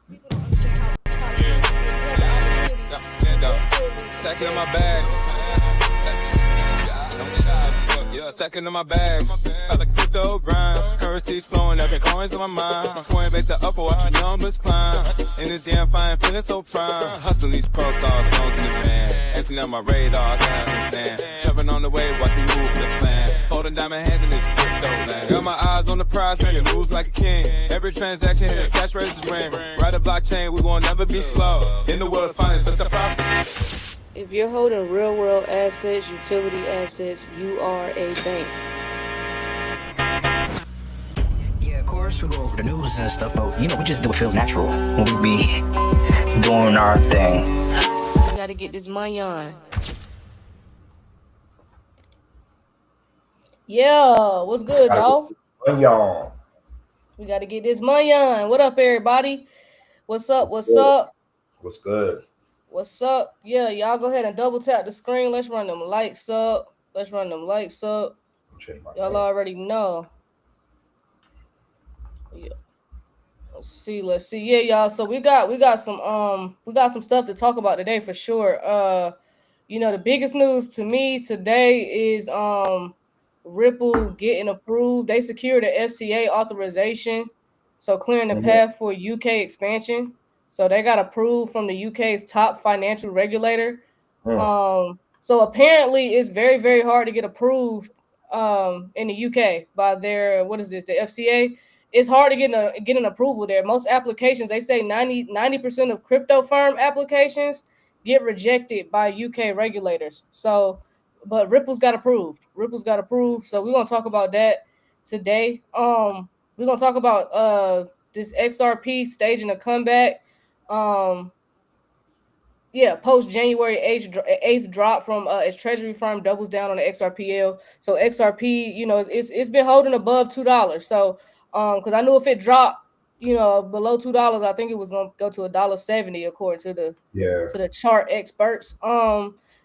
Stacking in my bag. Yeah, stacking in my bag. I like crypto grind. Currency's flowing, every coin's on my mind. My coin base the upper, watch your numbers climb. In this damn fine, feeling so prime. Hustling these protocols, phones in the van. Emptying out my radar, I can't understand. Jumping on the wave, watch me move the plan. Holding diamond hands in this crypto land. Got my eyes on the prize, making moves like a king. Every transaction hit a cash registers ring. Ride a blockchain, we won't never be slow. In the world of finance, that's the profit. If you're holding real world assets, utility assets, you are a bank. Yeah, of course, we go over the news and stuff, but we just do what feels natural when we be doing our thing. We gotta get this money on. Yeah, what's good, y'all? We gotta get this money on. What up, everybody? What's up? What's up? What's good? What's up? Yeah, y'all go ahead and double tap the screen. Let's run them likes up. Y'all already know. Yeah. Let's see. Yeah, y'all. So we got some stuff to talk about today for sure. The biggest news to me today is Ripple getting approved. They secured an FCA authorization, so clearing the path for UK expansion. So they got approved from the UK's top financial regulator. So apparently it's very, very hard to get approved in the UK by their, the FCA. It's hard to get an approval there. Most applications, they say 90% of crypto firm applications get rejected by UK regulators. So, but Ripple's got approved. So we're gonna talk about that today. We're gonna talk about this XRP staging a comeback. Post January 8th drop from its treasury firm doubles down on the XRPL. So XRP, it's been holding above $2. So because I knew if it dropped, below $2, I think it was gonna go to $1.70 according to the chart experts.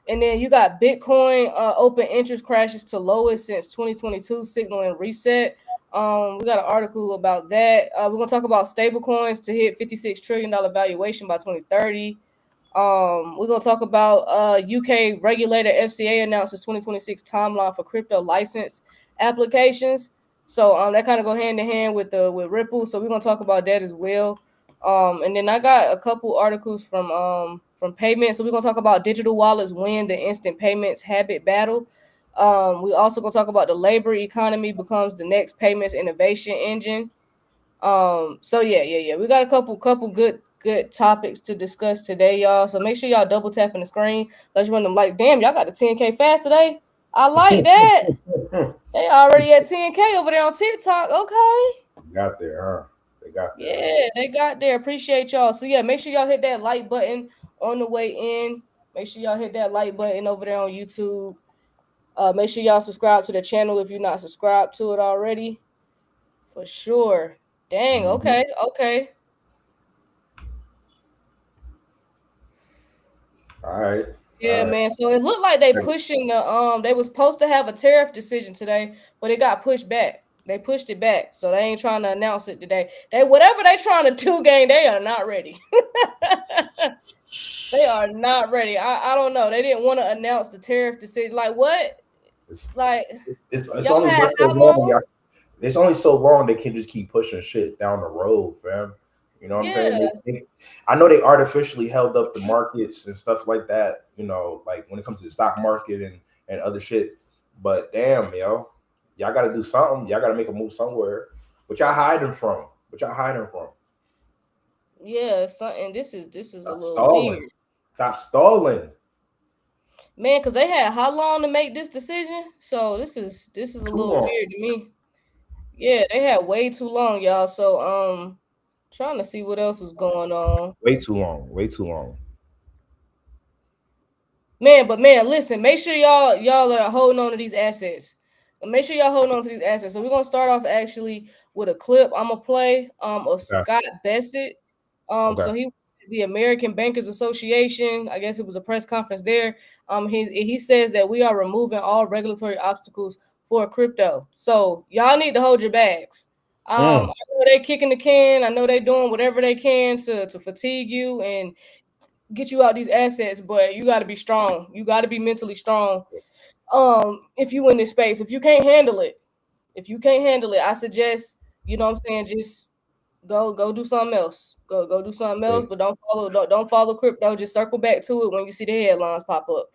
And then you got Bitcoin open interest crashes to lowest since 2022, signaling reset. We got an article about that. We're gonna talk about stablecoins to hit $56 trillion valuation by 2030. We're gonna talk about UK regulator FCA announces 2026 timeline for crypto license applications. So that kind of go hand in hand with Ripple. So we're gonna talk about that as well. And then I got a couple articles from payments. So we're gonna talk about digital wallets win the instant payments habit battle. We also gonna talk about the labor economy becomes the next payments innovation engine. So yeah. We got a couple good topics to discuss today, y'all. So make sure y'all double tapping the screen. Let's run them like, damn, y'all got the 10K fast today. I like that. They already at 10K over there on TikTok. Okay. Got there, huh? They got there. Yeah, they got there. Appreciate y'all. So yeah, make sure y'all hit that like button on the way in. Make sure y'all hit that like button over there on YouTube. Make sure y'all subscribe to the channel if you're not subscribed to it already. For sure. Dang, okay. All right. Yeah, man. So it looked like they pushing the they was supposed to have a tariff decision today, but it got pushed back. They pushed it back, so they ain't trying to announce it today. Whatever they trying to do, gang, they are not ready. They are not ready. I don't know. They didn't want to announce the tariff decision. Like what? It's y'all only had so how long. long? It's only so long they can just keep pushing shit down the road, fam. You know what I'm saying? I know they artificially held up the markets and stuff like that, like when it comes to the stock market and other shit. But damn, y'all got to do something. Y'all got to make a move somewhere. What y'all hiding from? Yeah, something. This is a little stalling. weird. Stop stalling. Man, because they had how long to make this decision? So this is a little weird to me. Yeah, they had way too long, y'all. So trying to see what else was going on. Way too long. Man, listen, make sure y'all are holding on to these assets. So we're gonna start off actually with a clip I'm gonna play of Scott Bessett. So he the American Bankers Association, I guess it was a press conference there. He says that we are removing all regulatory obstacles for crypto. So y'all need to hold your bags. I know they kicking the can. I know they doing whatever they can to fatigue you and get you out these assets, but you got to be strong. You got to be mentally strong. If you in this space, if you can't handle it, I suggest, you know what I'm saying, just go do something else. Go do something else, but don't follow crypto. Just circle back to it when you see the headlines pop up,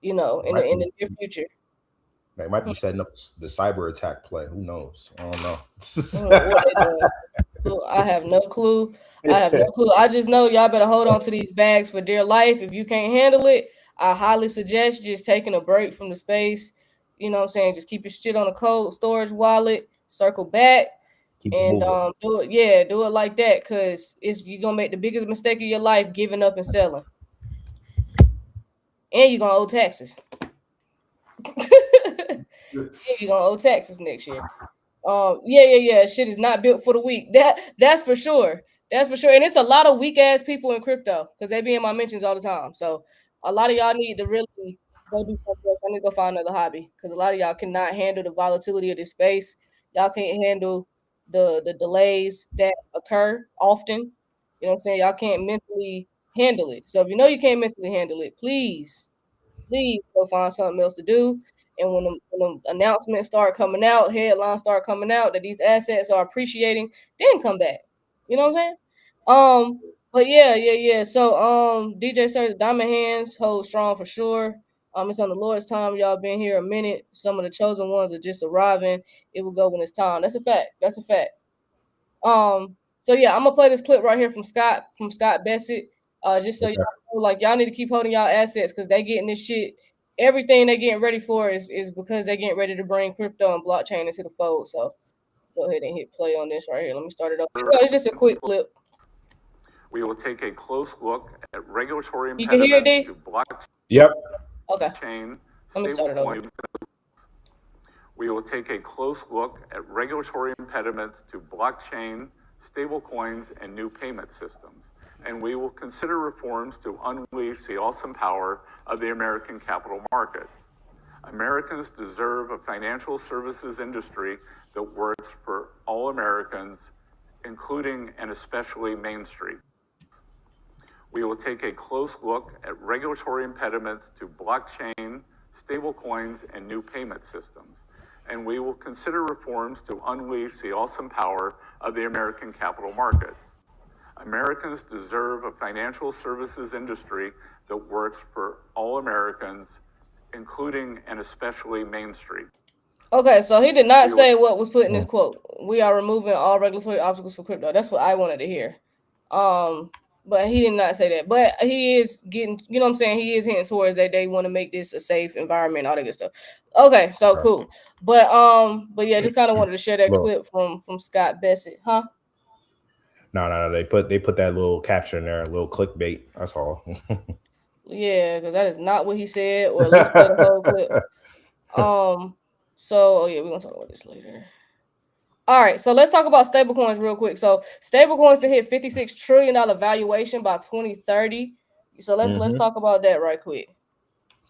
in the near future. They might be setting up the cyber attack play. Who knows? I don't know. What they doing? I have no clue. I just know y'all better hold on to these bags for dear life. If you can't handle it, I highly suggest just taking a break from the space. You know what I'm saying? Just keep your shit on a cold storage wallet, circle back, and do it. Yeah, do it like that, because you're gonna make the biggest mistake of your life giving up and selling. And you're gonna owe taxes. And you're gonna owe taxes next year. Yeah. Shit is not built for the weak. That's for sure. And it's a lot of weak ass people in crypto because they be in my mentions all the time. So a lot of y'all need to really go do something else. I need to go find another hobby because a lot of y'all cannot handle the volatility of this space. Y'all can't handle the delays that occur often. You know what I'm saying? Y'all can't mentally handle it. So if you know you can't mentally handle it, please go find something else to do. And when the announcements start coming out, headlines start coming out that these assets are appreciating, then come back. You know what I'm saying? But yeah. So DJ Sir, Diamond Hands hold strong for sure. It's on the Lord's time. Y'all been here a minute. Some of the chosen ones are just arriving. It will go when it's time. That's a fact. So yeah, I'm gonna play this clip right here from Scott Bessett. Just so y'all know, like, y'all need to keep holding y'all assets because they getting this shit. Everything they getting ready for is because they getting ready to bring crypto and blockchain into the fold. So go ahead and hit play on this right here. Let me start it up. It's just a quick clip. We will take a close look at regulatory impediments to blockchain. Yep. Okay. Let me start it over. We will take a close look at regulatory impediments to blockchain, stablecoins, and new payment systems. And we will consider reforms to unleash the awesome power of the American capital markets. Americans deserve a financial services industry that works for all Americans, including and especially Main Street. We will take a close look at regulatory impediments to blockchain, stablecoins, and new payment systems. And we will consider reforms to unleash the awesome power of the American capital markets. Americans deserve a financial services industry that works for all Americans, including and especially Main Street. Okay, so he did not say what was put in this quote. We are removing all regulatory obstacles for crypto. That's what I wanted to hear. But he did not say that. But he is getting, you know what I'm saying? He is hinting towards that they want to make this a safe environment, all that good stuff. Okay, so cool. But yeah, just kind of wanted to share that clip from Scott Bessett, huh? No. They put that little caption there, a little clickbait. That's all. Yeah, because that is not what he said, or at least play the whole clip. So yeah, we're gonna talk about this later. All right, so let's talk about stablecoins real quick. So stablecoins to hit $56 trillion valuation by 2030. So let's talk about that right quick.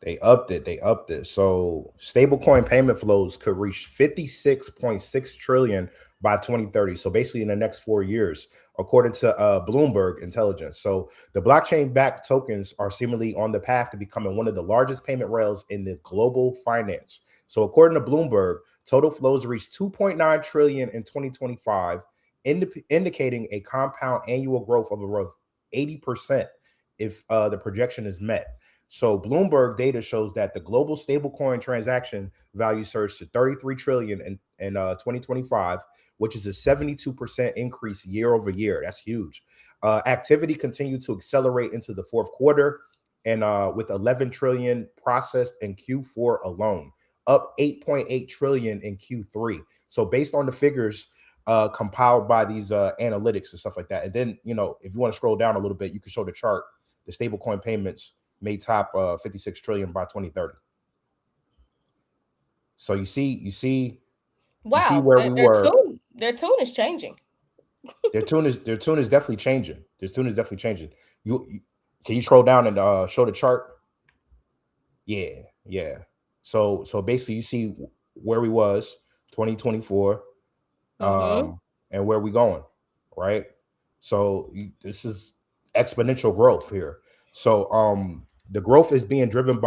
They upped it. So stablecoin payment flows could reach 56.6 trillion by 2030. So basically in the next 4 years, according to Bloomberg Intelligence. So the blockchain-backed tokens are seemingly on the path to becoming one of the largest payment rails in the global finance. So according to Bloomberg, total flows reached 2.9 trillion in 2025, indicating a compound annual growth of around 80% if the projection is met. So Bloomberg data shows that the global stablecoin transaction value surged to 33 trillion in 2025, which is a 72% increase year over year. That's huge. Activity continued to accelerate into the fourth quarter, and with 11 trillion processed in Q4 alone, up 8.8 trillion in Q3. So based on the figures compiled by these analytics and stuff like that, and then, you know, if you want to scroll down a little bit, you can show the chart. The stablecoin payments may top 56 trillion by 2030. So you see where we were. Their tune is changing. Their tune is definitely changing. You can you scroll down and show the chart? Yeah. So basically you see where we was 2024. And and where we going, right? So this is exponential growth here. So the growth is being driven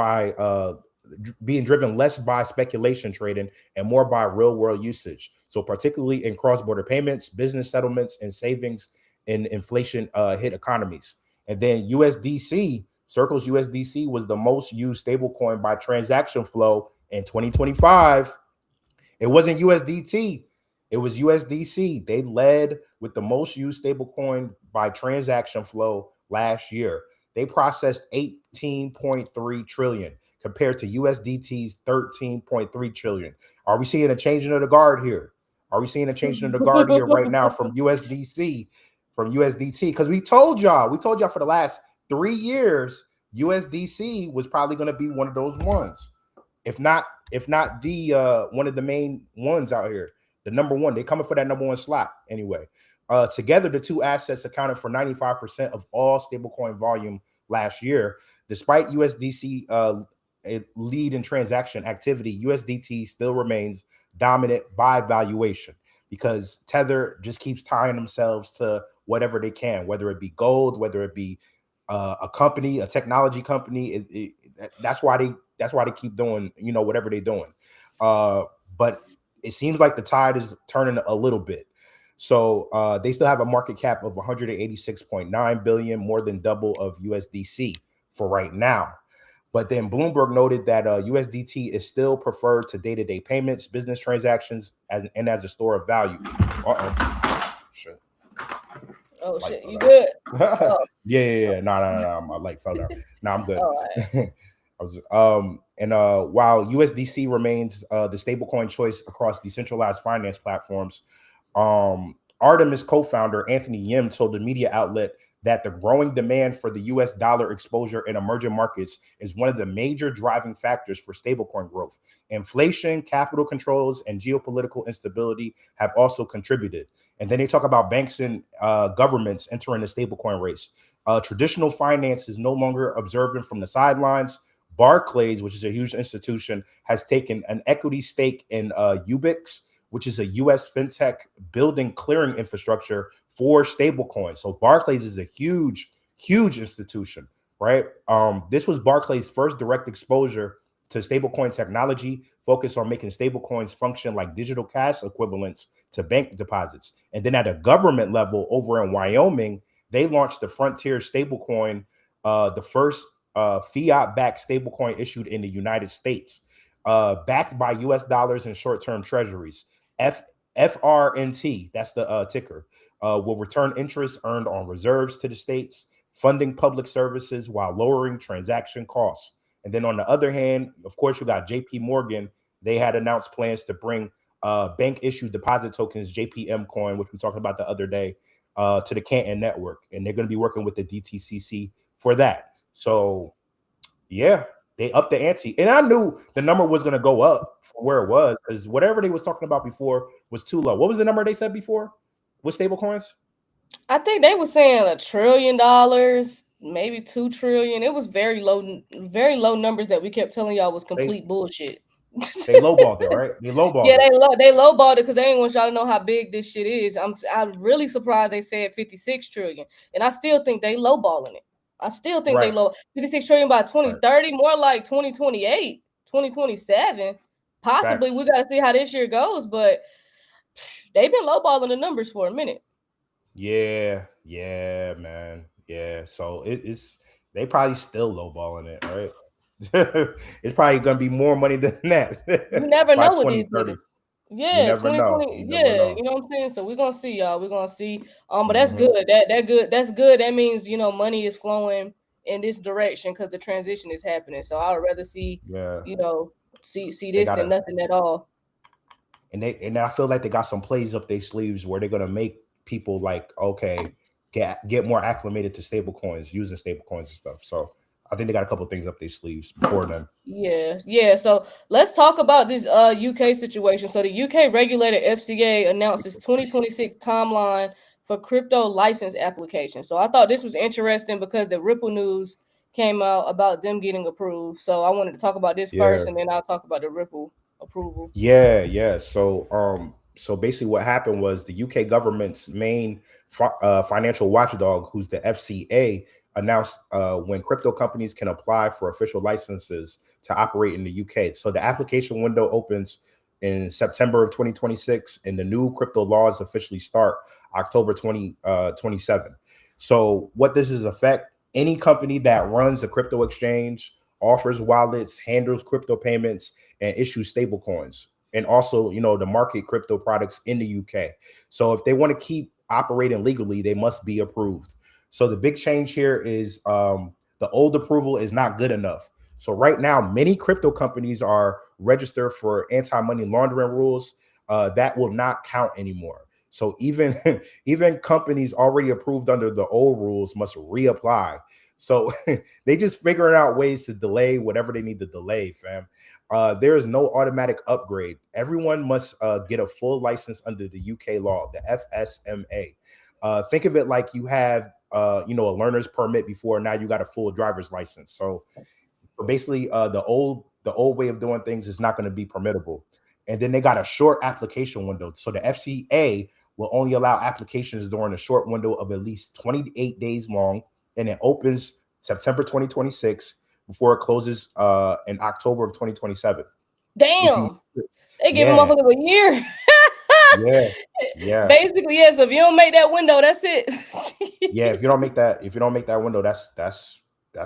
less by speculation trading and more by real world usage. So particularly in cross border payments, business settlements, and savings in inflation hit economies. And then USDC, Circle's USDC was the most used stablecoin by transaction flow in 2025. It wasn't USDT. It was USDC. They led with the most used stablecoin by transaction flow last year. They processed 18.3 trillion compared to USDT's 13.3 trillion. Are we seeing a changing of the guard here? Are we seeing a changing of the guard here right now from USDC, from USDT? Because we told y'all for the last 3 years, USDC was probably going to be one of those ones. If not the one of the main ones out here, the number one. They coming for that number one slot anyway. Together, the two assets accounted for 95% of all stablecoin volume last year. Despite USDC lead in transaction activity, USDT still remains dominant by valuation because Tether just keeps tying themselves to whatever they can, whether it be gold, whether it be a company, a technology company. That's why they keep doing, whatever they're doing. But it seems like the tide is turning a little bit. So they still have a market cap of 186.9 billion, more than double of USDC for right now. But then Bloomberg noted that USDT is still preferred to day-to-day payments, business transactions, as a store of value. Shit. Oh shit, you good? Yeah. No. My light fell down. No, I'm good. All right. While USDC remains the stablecoin choice across decentralized finance platforms, Artemis co-founder Anthony Yim told the media outlet that the growing demand for the US dollar exposure in emerging markets is one of the major driving factors for stablecoin growth. Inflation, capital controls, and geopolitical instability have also contributed. And then they talk about banks and governments entering the stablecoin race. Traditional finance is no longer observing from the sidelines. Barclays, which is a huge institution, has taken an equity stake in Ubix, which is a U.S. fintech building clearing infrastructure for stablecoins. So Barclays is a huge institution, right? This was Barclays' first direct exposure to stablecoin technology, focused on making stablecoins function like digital cash equivalents to bank deposits. And then at a government level over in Wyoming, they launched the Frontier stablecoin, the first fiat-backed stablecoin issued in the United States, backed by U.S. dollars and short-term treasuries. FRNT, that's the ticker, will return interest earned on reserves to the states, funding public services while lowering transaction costs. And then on the other hand, of course, you got JP Morgan. They had announced plans to bring bank-issued deposit tokens, JPM coin, which we talked about the other day, to the Canton network. And they're going to be working with the DTCC for that. So, yeah, they upped the ante. And I knew the number was going to go up from where it was because whatever they was talking about before was too low. What was the number they said before with stable coins? I think they were saying $1 trillion, maybe 2 trillion. It was very low numbers that we kept telling y'all was complete bullshit. They lowballed it, right? They lowballed it. They lowballed it because they ain't want y'all to know how big this shit is. I'm really surprised they said 56 trillion. And I still think they lowballing it. I still think they low 56 trillion by 2030, more like 2028, 2027. Possibly. We got to see how this year goes, but they've been lowballing the numbers for a minute. Yeah, man. Yeah. So it's they probably still lowballing it, right? It's probably gonna be more money than that. You never know with these niggas. Yeah, 2020. You know what I'm saying? So we're gonna see, y'all. We're gonna see. But that's good. That's good. That means money is flowing in this direction because the transition is happening. So I would rather see see this than nothing at all. And I feel like they got some plays up their sleeves where they're gonna make people like, okay, get more acclimated to stable coins, using stable coins and stuff. So I think they got a couple of things up their sleeves before then. Yeah. So let's talk about this UK situation. So the UK regulator FCA announced its 2026 timeline for crypto license application. So I thought this was interesting because the Ripple news came out about them getting approved. So I wanted to talk about this first, and then I'll talk about the Ripple approval. Yeah. So So basically, what happened was the UK government's main financial watchdog, who's the FCA, announced when crypto companies can apply for official licenses to operate in the UK. So the application window opens in September of 2026, and the new crypto laws officially start October 2027. So what this is affect, any company that runs a crypto exchange, offers wallets, handles crypto payments, and issues stable coins, and also, the market crypto products in the UK. So if they want to keep operating legally, they must be approved. So the big change here is the old approval is not good enough. So right now, many crypto companies are registered for anti-money laundering rules. That will not count anymore. So even even companies already approved under the old rules must reapply. So they just figuring out ways to delay whatever they need to delay, fam. There is no automatic upgrade. Everyone must get a full license under the UK law, the FSMA. Think of it like you have, a learner's permit before. Now you got a full driver's license. So basically, the old way of doing things is not going to be permittable. And then they got a short application window. So the FCA will only allow applications during a short window of at least 28 days long, and it opens September 2026 before it closes in October of 2027. Damn, they give them motherfuckers a year. Yeah. Basically, yeah. So if you don't make that window, that's it. Yeah, if you don't make that window, that's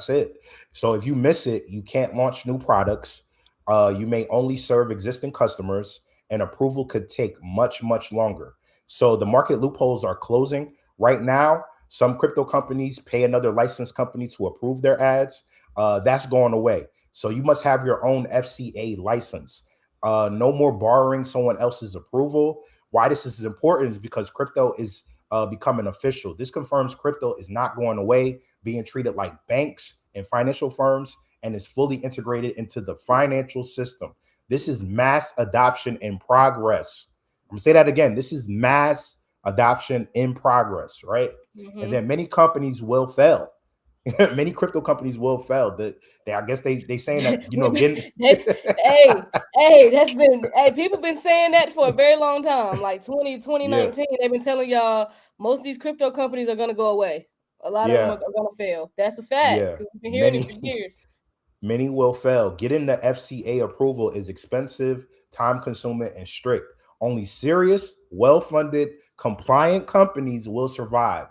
it. So if you miss it, you can't launch new products. You may only serve existing customers, and approval could take much, much longer. So the market loopholes are closing right now. Some crypto companies pay another licensed company to approve their ads. That's going away. So you must have your own FCA license. No more borrowing someone else's approval. Why this is important is because crypto is becoming official. This confirms crypto is not going away, being treated like banks and financial firms, and is fully integrated into the financial system. This is mass adoption in progress. I'm gonna say that again. This is mass adoption in progress, right? Mm-hmm. And then many companies will fail. Many crypto companies will fail. That I guess they saying that, getting that's been people been saying that for a very long time. Like 2019, they've been telling y'all most of these crypto companies are gonna go away. A lot of them are gonna fail. That's a fact. Because we've been hearing it for years. Many will fail. Getting the FCA approval is expensive, time-consuming, and strict. Only serious, well-funded, compliant companies will survive.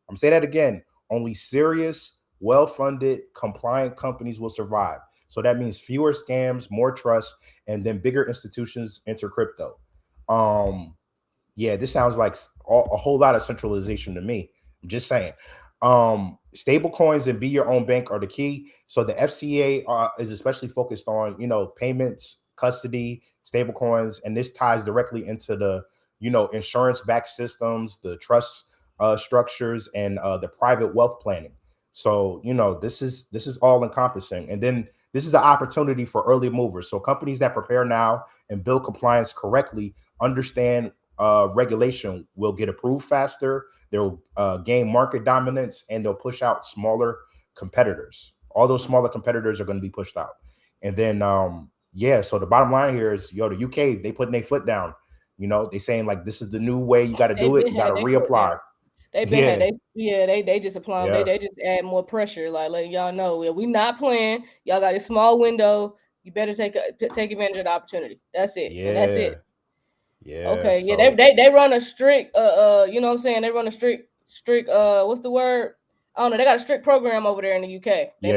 I'm saying that again. Only serious, well-funded, compliant companies will survive. So that means fewer scams, more trust, and then bigger institutions enter crypto. This sounds like a whole lot of centralization to me. I'm just saying. Stable coins and be your own bank are the key. So the FCA is especially focused on, payments, custody, stable coins, and this ties directly into the, insurance-backed systems, the trust structures, and the private wealth planning. So, this is all encompassing. And then this is an opportunity for early movers. So companies that prepare now and build compliance correctly, understand regulation, will get approved faster. They'll gain market dominance, and they'll push out smaller competitors. All those smaller competitors are going to be pushed out. And then, so the bottom line here is, the UK, they putting their foot down. They saying like, this is the new way you got to do it. You got to reapply. They just apply. Yeah. They just add more pressure. Like letting y'all know, we not playing. Y'all got a small window. You better take advantage of the opportunity. That's it. Yeah. And that's it. Yeah. Okay. So, yeah. They run a strict. You know what I'm saying? They run a strict. What's the word? I don't know. They got a strict program over there in the UK. They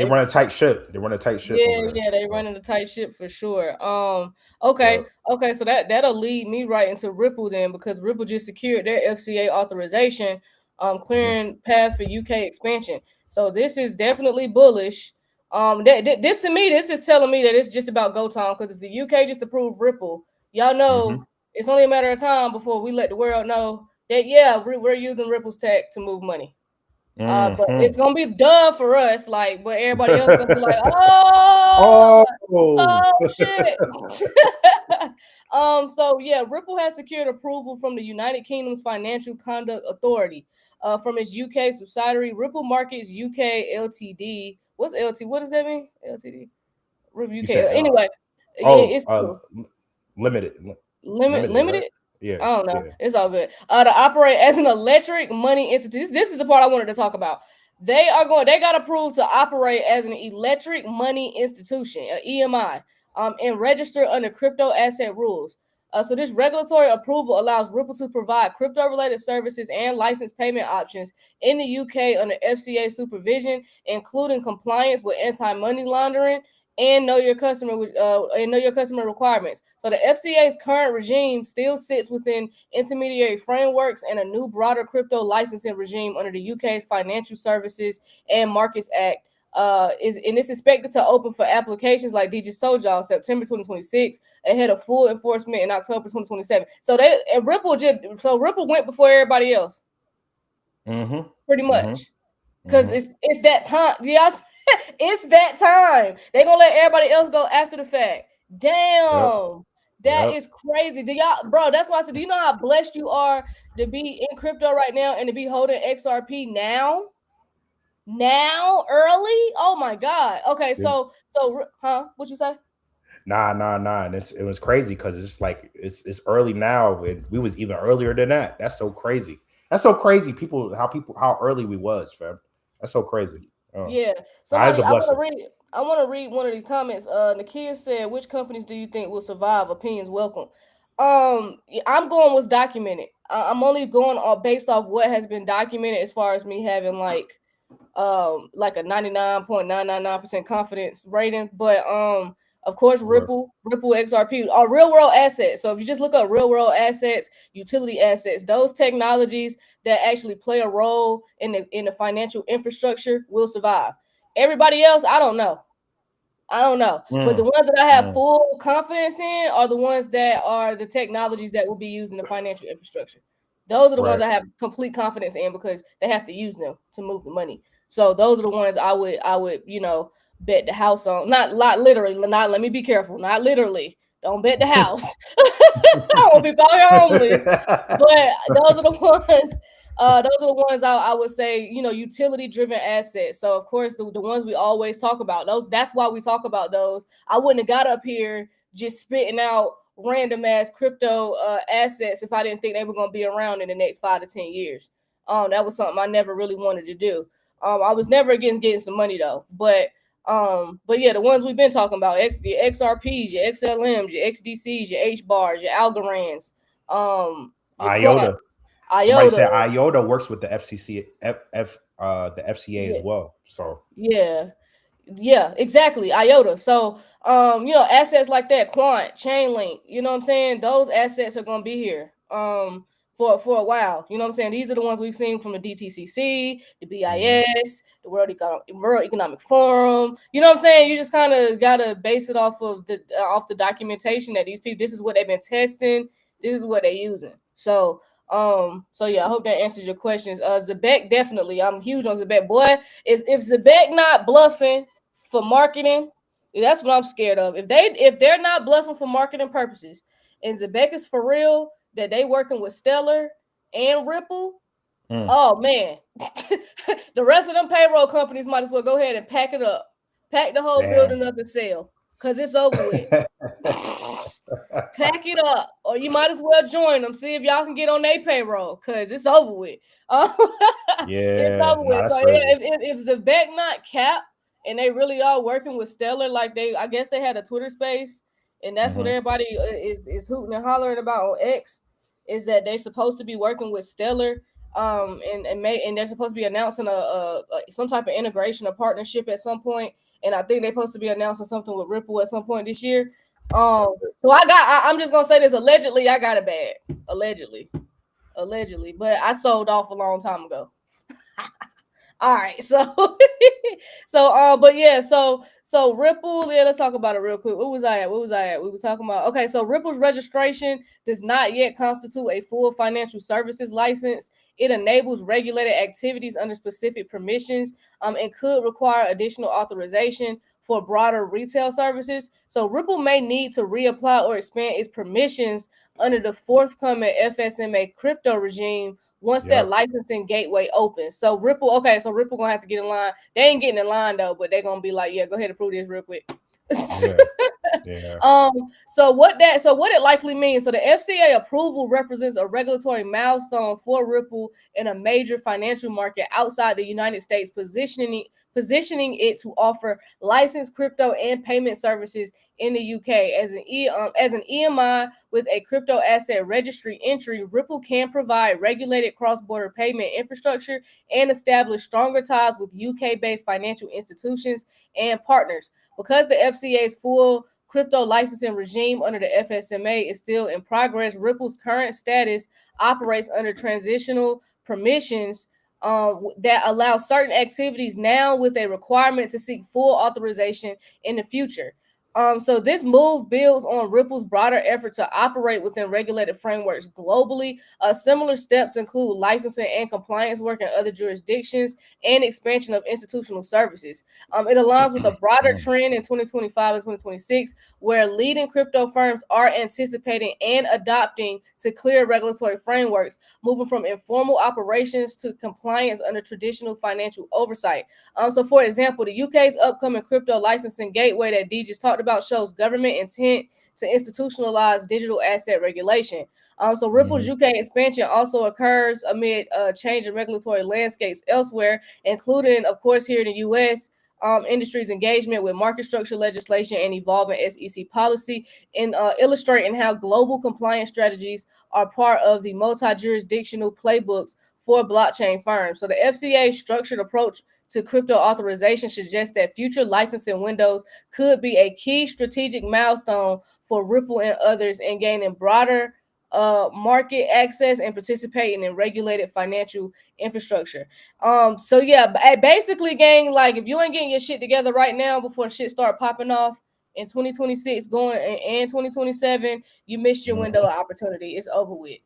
run a tight ship. They run a tight ship. They running a tight ship for sure. Okay. So that'll lead me right into Ripple then, because Ripple just secured their FCA authorization, clearing path for UK expansion. So this is definitely bullish. This to me, this is telling me that it's just about go time, because if the UK just approved Ripple, y'all know it's only a matter of time before we let the world know that we're using Ripple's tech to move money. But it's gonna be duh for us, like, but everybody else gonna be like, oh shit. So Ripple has secured approval from the United Kingdom's Financial Conduct Authority, from its UK subsidiary Ripple Markets UK Ltd. What's LT? What does that mean? LTD. Ripple UK. Anyway, it's limited. Limited. Right? Yeah. I don't know. It's all good. To operate as an electric money institution. This is the part I wanted to talk about. They got approved to operate as an electric money institution, EMI, and register under crypto asset rules. So this regulatory approval allows Ripple to provide crypto-related services and license payment options in the UK under FCA supervision, including compliance with anti-money laundering and know your customer requirements. So the FCA's current regime still sits within intermediary frameworks and a new broader crypto licensing regime under the UK's Financial Services and Markets Act it's expected to open for applications like DJ told y'all September 2026 ahead of full enforcement in October 2027. So Ripple went before everybody else. Pretty much. Because it's that time. It's that time. They're gonna let everybody else go after the fact. Damn. That is crazy. Bro, that's why I said, do you know how blessed you are to be in crypto right now and to be holding XRP now? Early? Oh my God. Okay, so what you say? Nah. And it was crazy because it's like it's early now, and we was even earlier than that. That's so crazy. How early we was, fam. That's so crazy. Yeah. I want to read one of the comments. Nakia said, which companies do you think will survive? Opinions welcome. I'm going what's documented. I'm only going based off what has been documented as far as me having like a 99.999% confidence rating. But of course, Ripple XRP are real world assets. So if you just look up real world assets, utility assets, those technologies that actually play a role in the financial infrastructure will survive. Everybody else, I don't know. But the ones that I have full confidence in are the ones that are the technologies that will be used in the financial infrastructure. Those are the ones I have complete confidence in because they have to use them to move the money. So those are the ones I would bet the house on. Not literally. Let me be careful. Not literally. Don't bet the house. I won't be homeless. But those are the ones. I would say, utility-driven assets. So of course, the ones we always talk about. That's why we talk about those. I wouldn't have got up here just spitting out random ass crypto assets if I didn't think they were going to be around in the next 5 to 10 years. That was something I never really wanted to do. I was never against getting some money though. But yeah, the ones we've been talking about, the XRPs, your XLMs, your XDCs, your HBARs, your Algorands, IOTA. Somebody said IOTA works with the FCC, the FCA as well. So yeah, exactly. IOTA. So assets like that, Quant, Chainlink, you know what I'm saying? Those assets are gonna be here for a while. You know what I'm saying? These are the ones we've seen from the DTCC, the BIS, the World Economic Forum. You know what I'm saying? You just kind of gotta base it off of the documentation that these people, this is what they've been testing, this is what they're using. So yeah, I hope that answers your questions. Zebec, definitely. I'm huge on Zebec. Boy, if Zebec not bluffing for marketing, that's what I'm scared of. If they're not bluffing for marketing purposes, and Zebec is for real, that they working with Stellar and Ripple, oh man, the rest of them payroll companies might as well go ahead and pack it up, pack the whole building up and sell, because it's over with. Pack it up, or you might as well join them. See if y'all can get on their payroll, because it's over with. It's over with. So if Zebec not cap and they really are working with Stellar, like I guess they had a Twitter space, and that's what everybody is hooting and hollering about on X, is that they're supposed to be working with Stellar, and they're supposed to be announcing some type of integration or partnership at some point, and I think they're supposed to be announcing something with Ripple at some point this year. So I'm just gonna say this, allegedly I got it bad. Allegedly, but I sold off a long time ago. All right, so but yeah, so Ripple, let's talk about it real quick. What was I at? We were talking about, okay, so Ripple's registration does not yet constitute a full financial services license. It enables regulated activities under specific permissions, and could require additional authorization for broader retail services. So Ripple may need to reapply or expand its permissions under the forthcoming FSMA crypto regime once that licensing gateway opens. So Ripple gonna have to get in line. They ain't getting in line though, but they're gonna be like, yeah, go ahead and approve this real quick. So what it likely means. So the FCA approval represents a regulatory milestone for Ripple in a major financial market outside the United States, positioning it to offer licensed crypto and payment services in the UK. As an EMI with a crypto asset registry entry, Ripple can provide regulated cross-border payment infrastructure and establish stronger ties with UK-based financial institutions and partners. Because the FCA's full crypto licensing regime under the FSMA is still in progress, Ripple's current status operates under transitional permissions that allow certain activities now with a requirement to seek full authorization in the future. So this move builds on Ripple's broader effort to operate within regulated frameworks globally. Similar steps include licensing and compliance work in other jurisdictions and expansion of institutional services. It aligns with a broader trend in 2025 and 2026, where leading crypto firms are anticipating and adopting to clear regulatory frameworks, moving from informal operations to compliance under traditional financial oversight. So, for example, the UK's upcoming crypto licensing gateway that D just talked about shows government intent to institutionalize digital asset regulation. So Ripple's UK expansion also occurs amid a change in regulatory landscapes elsewhere, including, of course, here in the U.S., industry's engagement with market structure legislation and evolving SEC policy, and illustrating how global compliance strategies are part of the multi-jurisdictional playbooks for blockchain firms. So the FCA's structured approach to crypto authorization suggests that future licensing windows could be a key strategic milestone for Ripple and others in gaining broader market access and participating in regulated financial infrastructure. So yeah, basically, gang, like if you ain't getting your shit together right now before shit start popping off in 2026 going and 2027, you missed your window of opportunity. It's over with.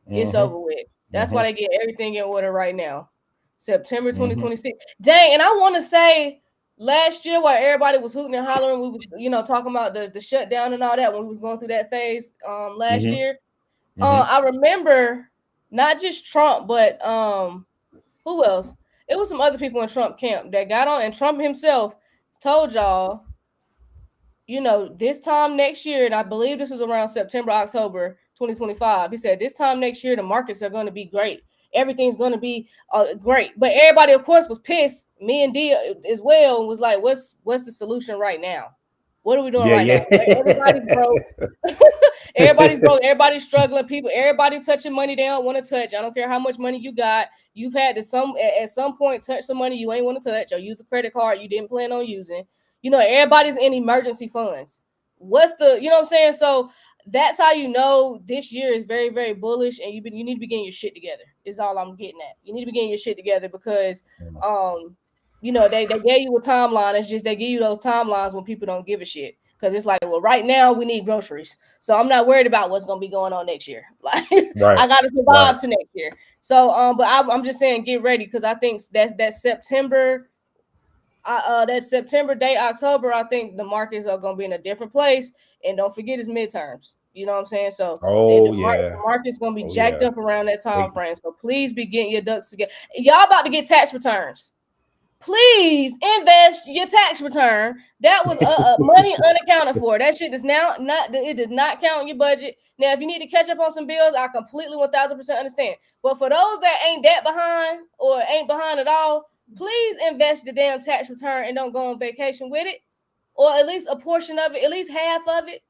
It's over with. That's why they get everything in order right now. September 2026. Dang, and I want to say last year while everybody was hooting and hollering, we was, talking about the shutdown and all that when we was going through that phase last year. I remember not just Trump, but who else? It was some other people in Trump camp that got on, and Trump himself told y'all, this time next year, and I believe this was around September, October 2025. He said this time next year, the markets are going to be great. Everything's going to be great. But everybody, of course, was pissed. Me and D as well was like, what's the solution right now? What are we doing now? Everybody's broke. Everybody's broke. Everybody's struggling. Everybody touching money they don't want to touch. I don't care how much money you got. You've had to at some point touch some money you ain't want to touch or use a credit card you didn't plan on using. Everybody's in emergency funds. What's the, you know what I'm saying? So that's how this year is very, very bullish, and you need to be getting your shit together. Is all I'm getting at. You need to be getting your shit together because they gave you a timeline. It's just they give you those timelines when people don't give a shit. Because it's like, well, right now we need groceries. So I'm not worried about what's gonna be going on next year. Like I gotta survive to next year. So but I'm just saying get ready because I think that September. That September day, October, I think the markets are going to be in a different place. And don't forget it's midterms. You know what I'm saying? So the market's going to be jacked up around that time frame. So please be getting your ducks together. Y'all about to get tax returns. Please invest your tax return. That was money unaccounted for. That shit does now it does not count in your budget. Now, if you need to catch up on some bills, I completely 1000% understand. But for those that ain't that behind or ain't behind at all, please invest the damn tax return and don't go on vacation with it, or at least a portion of it, at least half of it.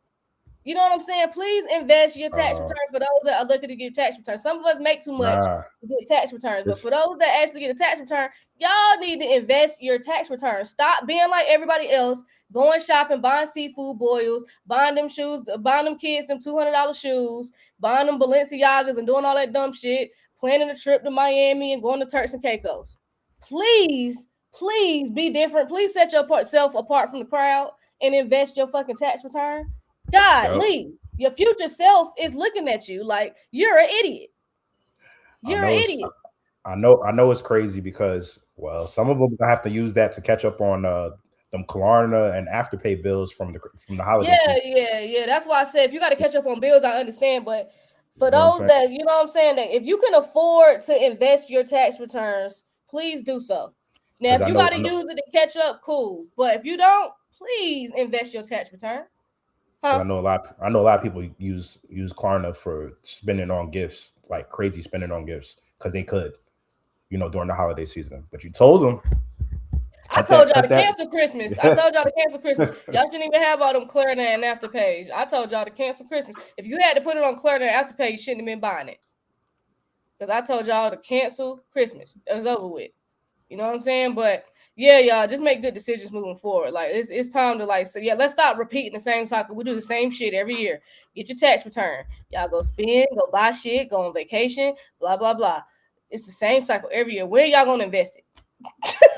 You know what I'm saying? Please invest your tax return for those that are looking to get tax returns. Some of us make too much to get tax returns, but for those that actually get a tax return, y'all need to invest your tax return. Stop being like everybody else, going shopping, buying seafood boils, buying them shoes, buying them kids them $200 shoes, buying them Balenciagas and doing all that dumb shit, planning a trip to Miami and going to Turks and Caicos. Please be different. Please set yourself apart from the crowd and invest your fucking tax return. Golly, your future self is looking at you like you're an idiot. You're an idiot. I know it's crazy because, well, some of them have to use that to catch up on them Klarna and Afterpay bills from the holiday. Yeah. That's why I said if you got to catch up on bills, I understand. But for those that, you know what I'm saying, that if you can afford to invest your tax returns, please do so. Now, if you got to use it to catch up, cool. But if you don't, please invest your tax return. Huh? I know a lot of people use Klarna for spending on gifts, like crazy spending on gifts, because they could, during the holiday season. But you told them. I told y'all to cancel Christmas. I told y'all to cancel Christmas. Y'all shouldn't even have all them Klarna and Afterpay. I told y'all to cancel Christmas. If you had to put it on Klarna and Afterpay, you shouldn't have been buying it. Because I told y'all to cancel Christmas. It was over with. You know what I'm saying? But yeah, y'all just make good decisions moving forward. Like it's time to let's stop repeating the same cycle. We do the same shit every year. Get your tax return. Y'all go spend, go buy shit, go on vacation, blah, blah, blah. It's the same cycle every year. Where y'all gonna invest it?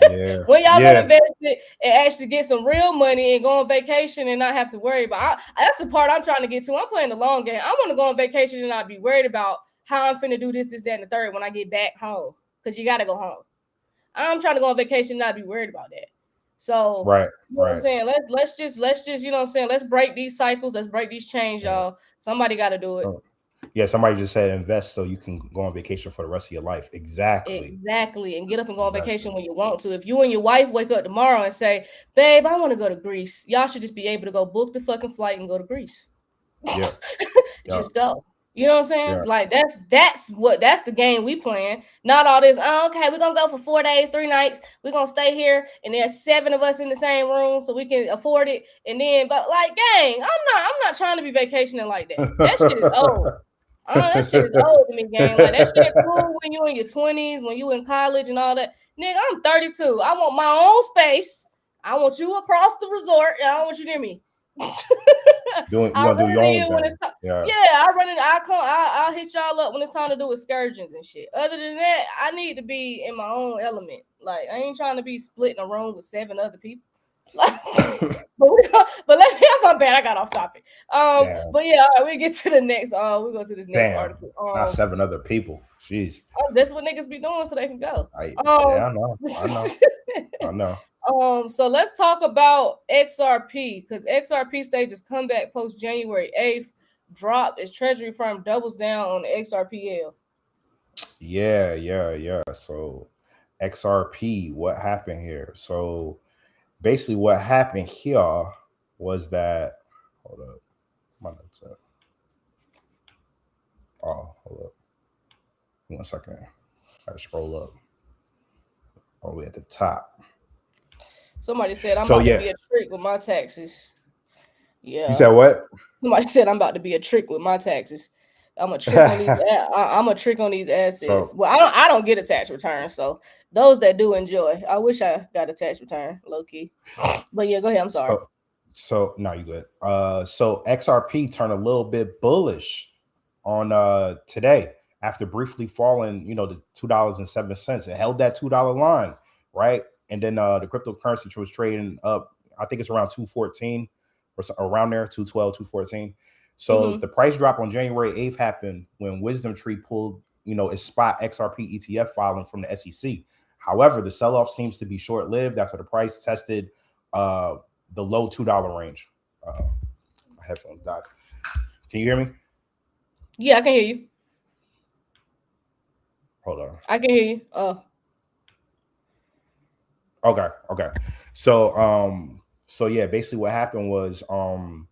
Yeah. When y'all gonna invest it and actually get some real money and go on vacation and not have to worry about that's the part I'm trying to get to. I'm playing the long game. I want to go on vacation and not be worried about how I'm finna do this, that, and the third when I get back home. Because you gotta go home. I'm trying to go on vacation and not be worried about that. So right, you know what I'm saying? Let's just, you know what I'm saying? Let's break these cycles, let's break these chains, y'all. Somebody gotta do it. Yeah, somebody just said invest so you can go on vacation for the rest of your life. Exactly. And get up and go on vacation when you want to. If you and your wife wake up tomorrow and say, babe, I want to go to Greece, y'all should just be able to go book the fucking flight and go to Greece. Yeah. Just go. You know what I'm saying? Yeah. Like that's the game we playing. Not all this. Oh, okay, we're gonna go for 4 days, 3 nights. We're gonna stay here, and there's 7 of us in the same room, so we can afford it. And then, but like, gang, I'm not trying to be vacationing like that. That shit is old. That shit is old to me, gang. Like that shit cool when you in your 20s, when you in college and all that. Nigga, I'm 32. I want my own space. I want you across the resort, and I don't want you near me. You want to do your own thing. I'll hit y'all up when it's time to do excursions and shit. Other than that, I need to be in my own element. Like I ain't trying to be splitting a room with 7 other people. But let me have my bad. I got off topic. But yeah, all right, we get to the next. We go to this next article. Not 7 other people. Jeez. That's what niggas be doing so they can go. I know. So let's talk about XRP because XRP stages comeback post January 8th drop as Treasury firm doubles down on the XRPL. Yeah. So XRP, what happened here? So basically what happened here was that hold up. My notes up. Oh, hold up. 1 second. I gotta scroll up. All the way at the top. Somebody said I'm about to be a trick with my taxes. Yeah. You said what? Somebody said I'm about to be a trick with my taxes. I'm a trick on these. I'm a trick on these assets. Well, I don't get a tax return, so those that do enjoy. I wish I got a tax return, low key. But yeah, go ahead. I'm sorry. So no, you good. So XRP turned a little bit bullish on today after briefly falling, to $2.07. It held that $2 line, right? And then the cryptocurrency was trading up. I think it's around 214 or around there, 212, 214. So the price drop on January 8th happened when Wisdom Tree pulled, its spot XRP ETF filing from the SEC. However, the sell-off seems to be short-lived after the price tested the low $2 range. My headphones died. Can you hear me? Yeah, I can hear you. Hold on. I can hear you. Okay. So yeah, basically what happened was Evernorth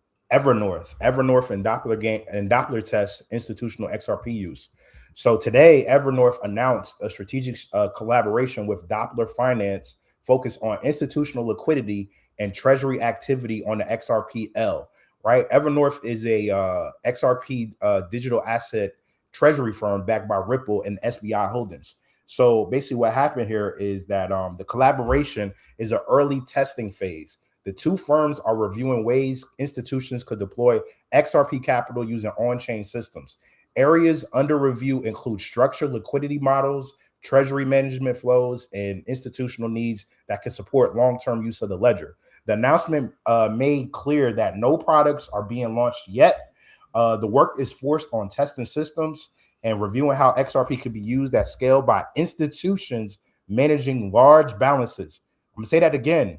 and Doppler test institutional XRP use. So today, Evernorth announced a strategic collaboration with Doppler Finance focused on institutional liquidity and treasury activity on the XRPL. Right, Evernorth is a XRP digital asset treasury firm backed by Ripple and SBI Holdings. So basically what happened here is that the collaboration is an early testing phase. The two firms are reviewing ways institutions could deploy XRP capital using on-chain systems. Areas under review include structured liquidity models, treasury management flows, and institutional needs that can support long-term use of the ledger. The announcement made clear that no products are being launched yet. The work is forced on testing systems and reviewing how XRP could be used at scale by institutions managing large balances. I'm going to say that again.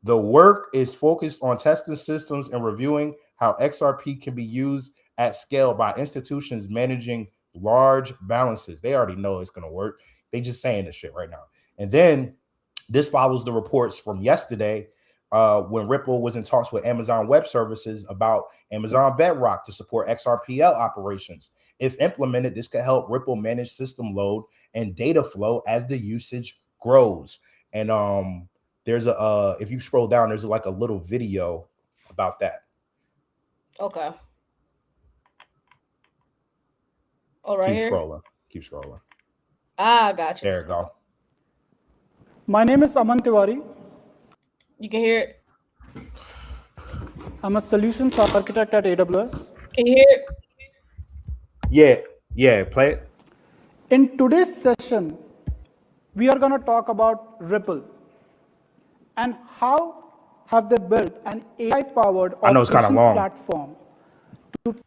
The work is focused on testing systems and reviewing how XRP can be used at scale by institutions managing large balances. They already know it's going to work. They just saying this shit right now. And then this follows the reports from yesterday when Ripple was in talks with Amazon Web Services about Amazon Bedrock to support XRPL operations. If implemented, this could help Ripple manage system load and data flow as the usage grows. And there's a if you scroll down, there's like a little video about that. Okay. All right. Keep scrolling. Ah, gotcha. There you go. My name is Aman Tiwari. You can hear it. I'm a solutions architect at AWS. Can you hear it? Yeah, play it. In today's session, we are going to talk about Ripple and how have they built an AI-powered operations platform.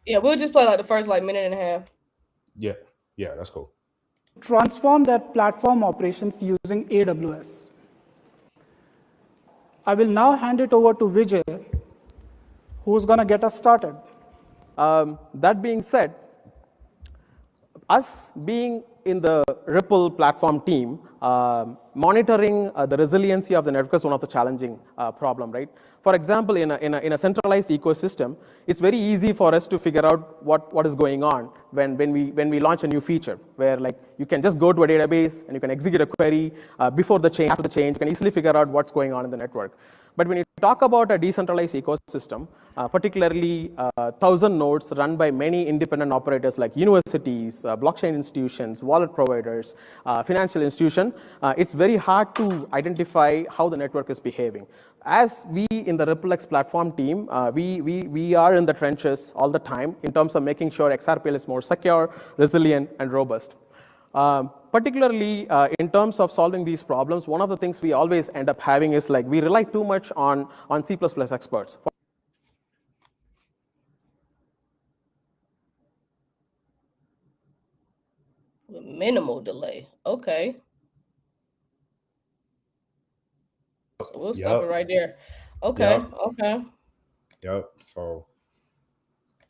Yeah, we'll just play like the first minute and a half. Yeah, that's cool. Transform their platform operations using AWS. I will now hand it over to Vijay, who's going to get us started. That being said, us being in the Ripple platform team, monitoring the resiliency of the network is one of the challenging problem, right? For example, in a centralized ecosystem, it's very easy for us to figure out what is going on when we launch a new feature, where you can just go to a database and you can execute a query before the change, after the change, you can easily figure out what's going on in the network. But when you talk about a decentralized ecosystem, particularly 1,000 nodes run by many independent operators like universities, blockchain institutions, wallet providers, financial institutions, it's very hard to identify how the network is behaving. As we in the RippleX platform team, we are in the trenches all the time in terms of making sure XRPL is more secure, resilient, and robust. Particularly in terms of solving these problems, one of the things we always end up having is we rely too much on C++ experts. With minimal delay. Okay. So we'll stop it right there. Okay. Okay. Yep. So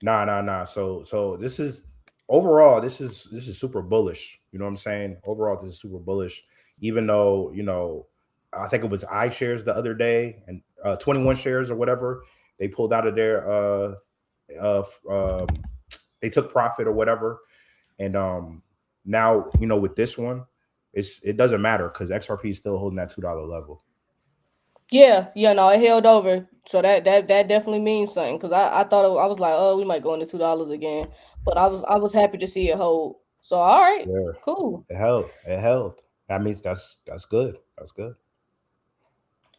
nah. So this is overall, this is super bullish. You know what I'm saying? Overall, this is super bullish. Even though, I think it was iShares the other day and 21 shares or whatever, they pulled out of their they took profit or whatever. And now, with this one, it doesn't matter because XRP is still holding that $2 level. Yeah, no, it held over. So that definitely means something because I thought I was like, oh, we might go into $2 again. But I was happy to see it hold. So all right, cool. It held. That means that's good. That's good.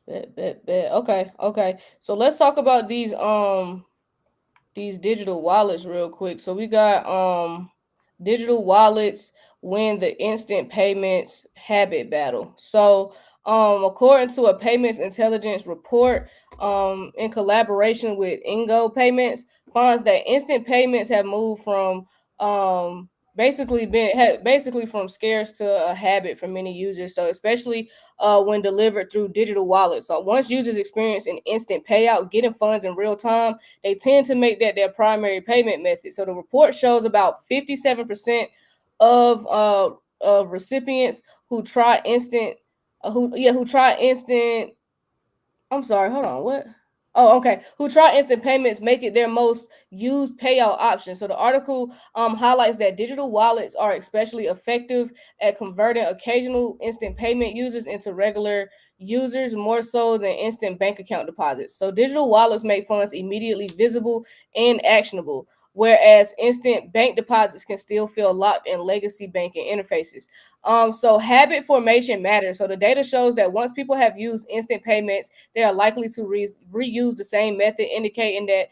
Bet. Okay. So let's talk about these digital wallets real quick. So we got digital wallets win the instant payments habit battle. So according to a payments intelligence report, in collaboration with Ingo Payments, finds that instant payments have moved from basically from scarce to a habit for many users. So especially when delivered through digital wallets. So once users experience an instant payout, getting funds in real time, they tend to make that their primary payment method. So the report shows about 57% of recipients who try instant. I'm sorry, hold on. What? Oh, okay. Who try instant payments make it their most used payout option. So the article highlights that digital wallets are especially effective at converting occasional instant payment users into regular users more so than instant bank account deposits. So digital wallets make funds immediately visible and actionable, whereas instant bank deposits can still feel locked in legacy banking interfaces. So habit formation matters. So the data shows that once people have used instant payments, they are likely to reuse the same method, indicating that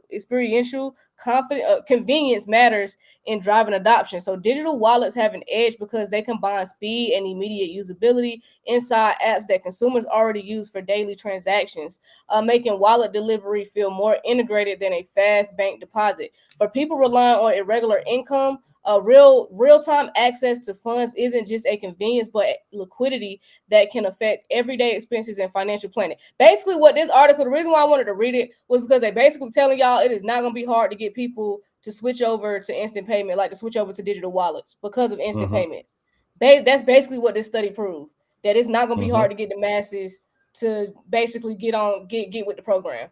experiential convenience matters in driving adoption. So digital wallets have an edge because they combine speed and immediate usability inside apps that consumers already use for daily transactions, making wallet delivery feel more integrated than a fast bank deposit. For people relying on irregular income, real-time access to funds isn't just a convenience, but liquidity that can affect everyday expenses and financial planning. Basically, what this article, the reason why I wanted to read it was because they basically telling y'all it is not going to be hard to get people to switch over to instant payment, to switch over to digital wallets because of instant payments. That's basically what this study proved. that it's not gonna be hard to get the masses to basically get with the program.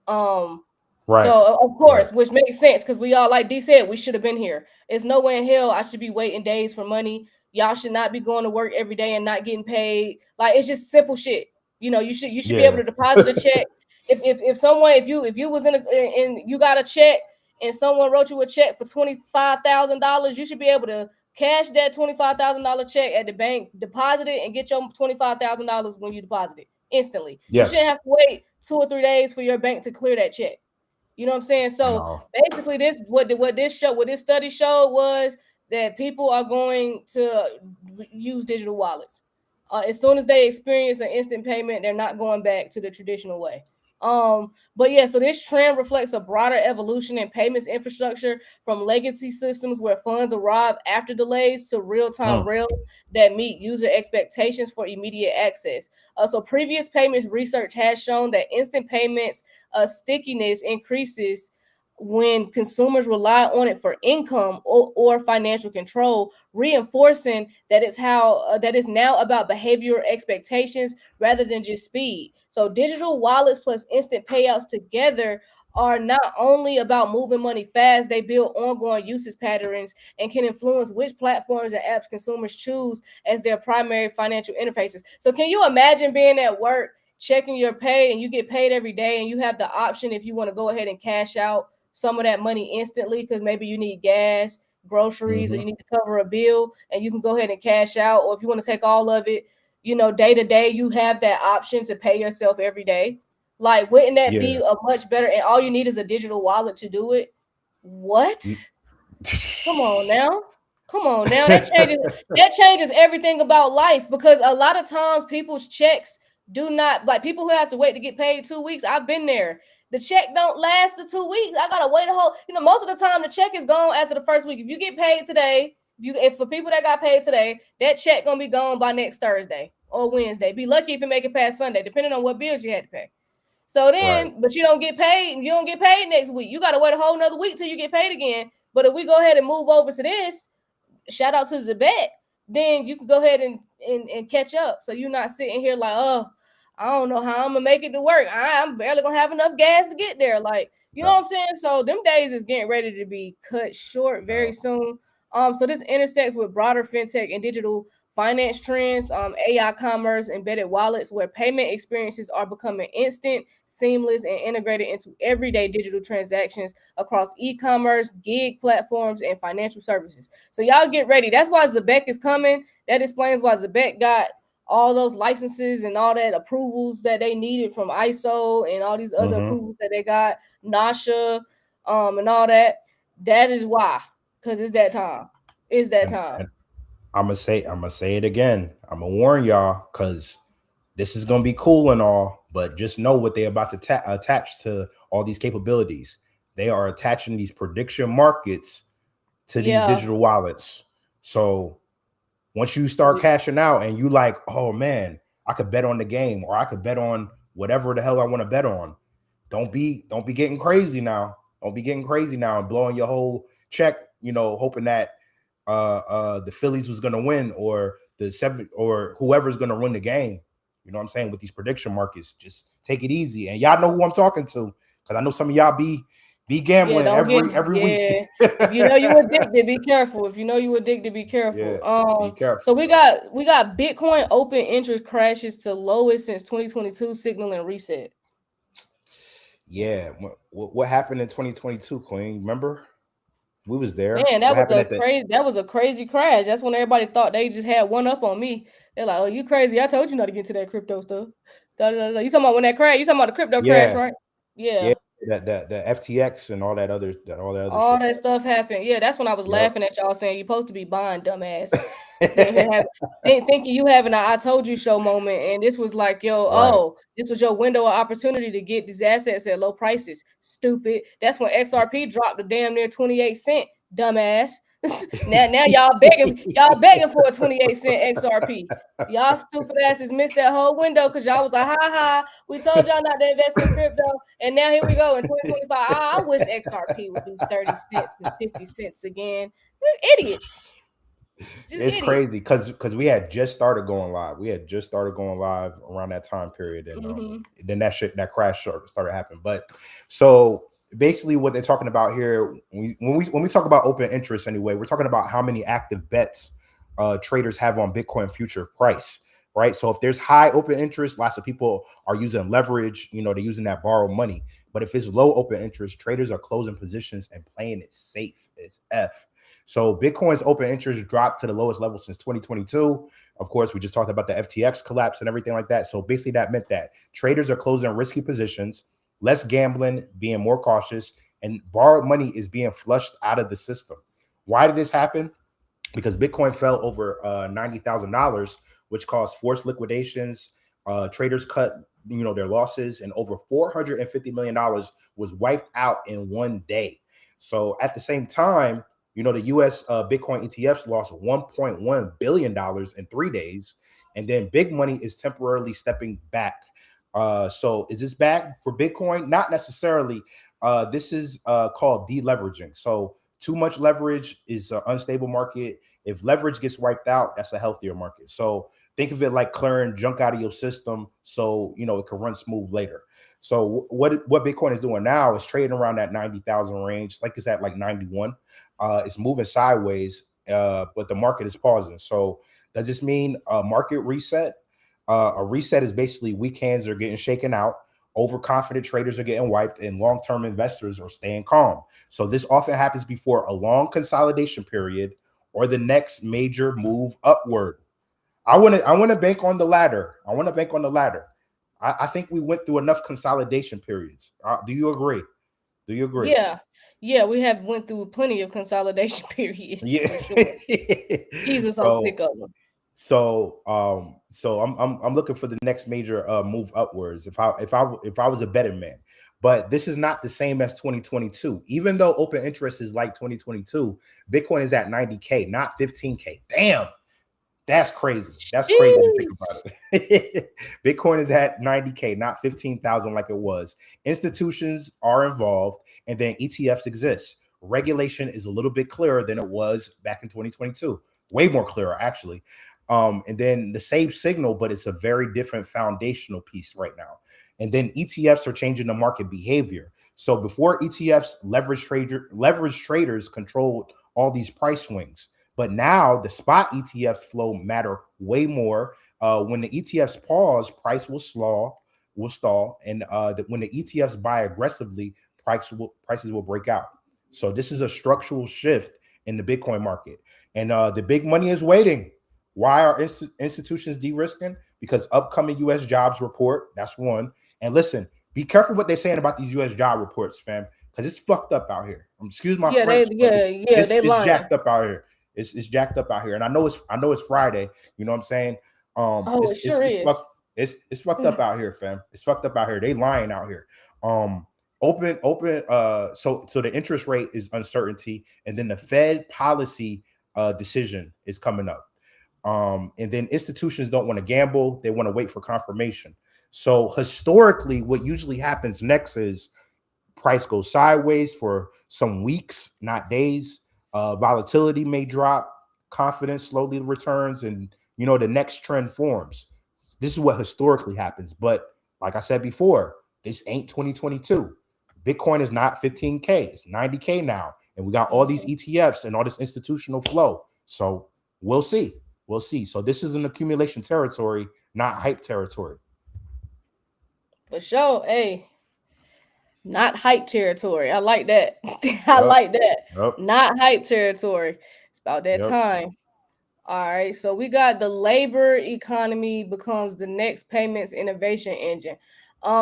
So of course, which makes sense because we all, like D said, we should have been here. It's no way in hell I should be waiting days for money. Y'all should not be going to work every day and not getting paid. Like, it's just simple shit. You know, you should be able to deposit a check. If you was and you got a check and someone wrote you a check for $25,000, you should be able to cash that $25,000 check at the bank, deposit it, and get your $25,000 when you deposit it instantly. Yes. You shouldn't have to wait 2 or 3 days for your bank to clear that check. You know what I'm saying? So basically, what this study showed was that people are going to use digital wallets. As soon as they experience an instant payment, they're not going back to the traditional way. But yeah, so this trend reflects a broader evolution in payments infrastructure from legacy systems where funds arrive after delays to real-time rails that meet user expectations for immediate access. So previous payments research has shown that instant payments stickiness increases when consumers rely on it for income or financial control, reinforcing that it's now about behavioral expectations rather than just speed. So digital wallets plus instant payouts together are not only about moving money fast, they build ongoing usage patterns and can influence which platforms and apps consumers choose as their primary financial interfaces. So can you imagine being at work, checking your pay, and you get paid every day, and you have the option if you want to go ahead and cash out some of that money instantly because maybe you need gas, groceries, or you need to cover a bill, and you can go ahead and cash out. Or if you want to take all of it, you know, day to day, you have that option to pay yourself every day. Like, wouldn't that be a much better? And all you need is a digital wallet to do it. What? Come on now. That changes everything about life, because a lot of times people's checks do not, like, people who have to wait to get paid 2 weeks. I've been there. The check don't last the 2 weeks. I gotta wait a whole, most of the time the check is gone after the first week. If you get paid today, if for people that got paid today, that check gonna be gone by next Thursday or Wednesday. Be lucky if you make it past Sunday, depending on what bills you had to pay. So then, but you don't get paid, and you don't get paid next week. You gotta wait a whole nother week till you get paid again. But if we go ahead and move over to this, shout out to Zebec, then you can go ahead and catch up. So you're not sitting here like, oh, I don't know how I'm gonna make it to work. I'm barely gonna have enough gas to get there. Like, you know what I'm saying? So them days is getting ready to be cut short very soon. So this intersects with broader fintech and digital finance trends, AI commerce, embedded wallets, where payment experiences are becoming instant, seamless, and integrated into everyday digital transactions across e-commerce, gig platforms, and financial services. So y'all get ready. That's why Zebec is coming. That explains why Zebec got all those licenses and all that approvals that they needed from ISO and all these other approvals that they got, NASHA, and all that. That is why, because it's that time. It's that time. And I'm gonna say it again. I'm gonna warn y'all, because this is gonna be cool and all, but just know what they're about to attach to all these capabilities. They are attaching these prediction markets to these digital wallets. So once you start cashing out and you like, oh man, I could bet on the game, or I could bet on whatever the hell I want to bet on. Don't be getting crazy now. Don't be getting crazy now and blowing your whole check, hoping that the Phillies was gonna win, or the seven, or whoever's gonna win the game. You know what I'm saying? With these prediction markets, just take it easy. And y'all know who I'm talking to, because I know some of y'all be gambling every week. If you know you addicted, be careful. If you know you addicted, be careful. Be careful. So we got Bitcoin open interest crashes to lowest since 2022, signaling reset. Yeah, what happened in 2022, Queen? Remember? We was there. Man, that was a crazy crash. That's when everybody thought they just had one up on me. They're like, "Oh, you crazy? I told you not to get into that crypto stuff." You talking about when that crash? You talking about the crypto crash, right? Yeah. The FTX and all that other shit. That stuff happened. Yeah, that's when I was laughing at y'all saying you're supposed to be buying, dumbass. Thinking you having an I told you show moment, and this was like, this was your window of opportunity to get these assets at low prices. Stupid. That's when XRP dropped to damn near 28 cents, dumbass. now y'all begging for a 28 cent XRP. Y'all stupid asses missed that whole window because y'all was like, ha, we told y'all not to invest in crypto, and now here we go in 2025. I wish XRP would do 30 cents and 50 cents again. Idiots. It's crazy because we had just started going live. We had just started going live around that time period, and then that crash started happening. But so basically, what they're talking about here, when we talk about open interest, anyway, we're talking about how many active bets traders have on Bitcoin future price, right? So if there's high open interest, lots of people are using leverage. You know, they're using that borrowed money. But if it's low open interest, traders are closing positions and playing it safe as F. So Bitcoin's open interest dropped to the lowest level since 2022. Of course, we just talked about the FTX collapse and everything like that. So basically that meant that traders are closing risky positions, less gambling, being more cautious, and borrowed money is being flushed out of the system. Why did this happen? Because Bitcoin fell over $90,000, which caused forced liquidations. Traders cut, their losses, and over $450 million was wiped out in one day. So at the same time, the U.S. Bitcoin ETFs lost $1.1 billion in 3 days, and then big money is temporarily stepping back. So is this back for Bitcoin? Not necessarily. This is called deleveraging. So too much leverage is an unstable market. If leverage gets wiped out, that's a healthier market. So think of it like clearing junk out of your system so it can run smooth later. So what Bitcoin is doing now is trading around that 90,000 range, like it's at like 91. It's moving sideways, but the market is pausing. So does this mean a market reset? A reset is basically weak hands are getting shaken out, overconfident traders are getting wiped, and long-term investors are staying calm. So this often happens before a long consolidation period or the next major move upward. I want to bank on the latter. I think we went through enough consolidation periods. Do you agree? Yeah, we have went through plenty of consolidation periods. Yeah. For sure. Jesus, I'm sick of them. So I'm looking for the next major move upwards if I was a betting man. But this is not the same as 2022. Even though open interest is like 2022, Bitcoin is at 90K, not 15K. Damn. That's crazy. That's crazy to think about it. Bitcoin is at 90K, not 15,000 like it was. Institutions are involved, and then ETFs exist. Regulation is a little bit clearer than it was back in 2022. Way more clearer, actually. And then the same signal, but it's a very different foundational piece right now. And then ETFs are changing the market behavior. So before ETFs, leverage traders controlled all these price swings. But now the spot ETFs flow matter way more. When the ETFs pause, price will stall. And when the ETFs buy aggressively, prices will break out. So this is a structural shift in the Bitcoin market. And the big money is waiting. Why are institutions de-risking? Because upcoming U.S. jobs report, that's one. And listen, be careful what they're saying about these U.S. job reports, fam, because it's fucked up out here. Excuse my French. It's jacked up out here. It's jacked up out here, and I know it's Friday. You know what I'm saying? It sure is. It's fucked up out here, fam. It's fucked up out here. They lying out here. Open. So the interest rate is uncertainty, and then the Fed policy decision is coming up. And then institutions don't want to gamble; they want to wait for confirmation. So historically, what usually happens next is price goes sideways for some weeks, not days. Volatility may drop, confidence slowly returns, and the next trend forms. This is what historically happens. But like I said before, this ain't 2022. Bitcoin is not 15K, it's 90K now. And we got all these ETFs and all this institutional flow. So we'll see. So this is an accumulation territory, not hype territory. For sure. Hey. Not hype territory. I like that. I like that. Yep. Not hype territory. It's about that time. All right. So we got the labor economy becomes the next payments innovation engine.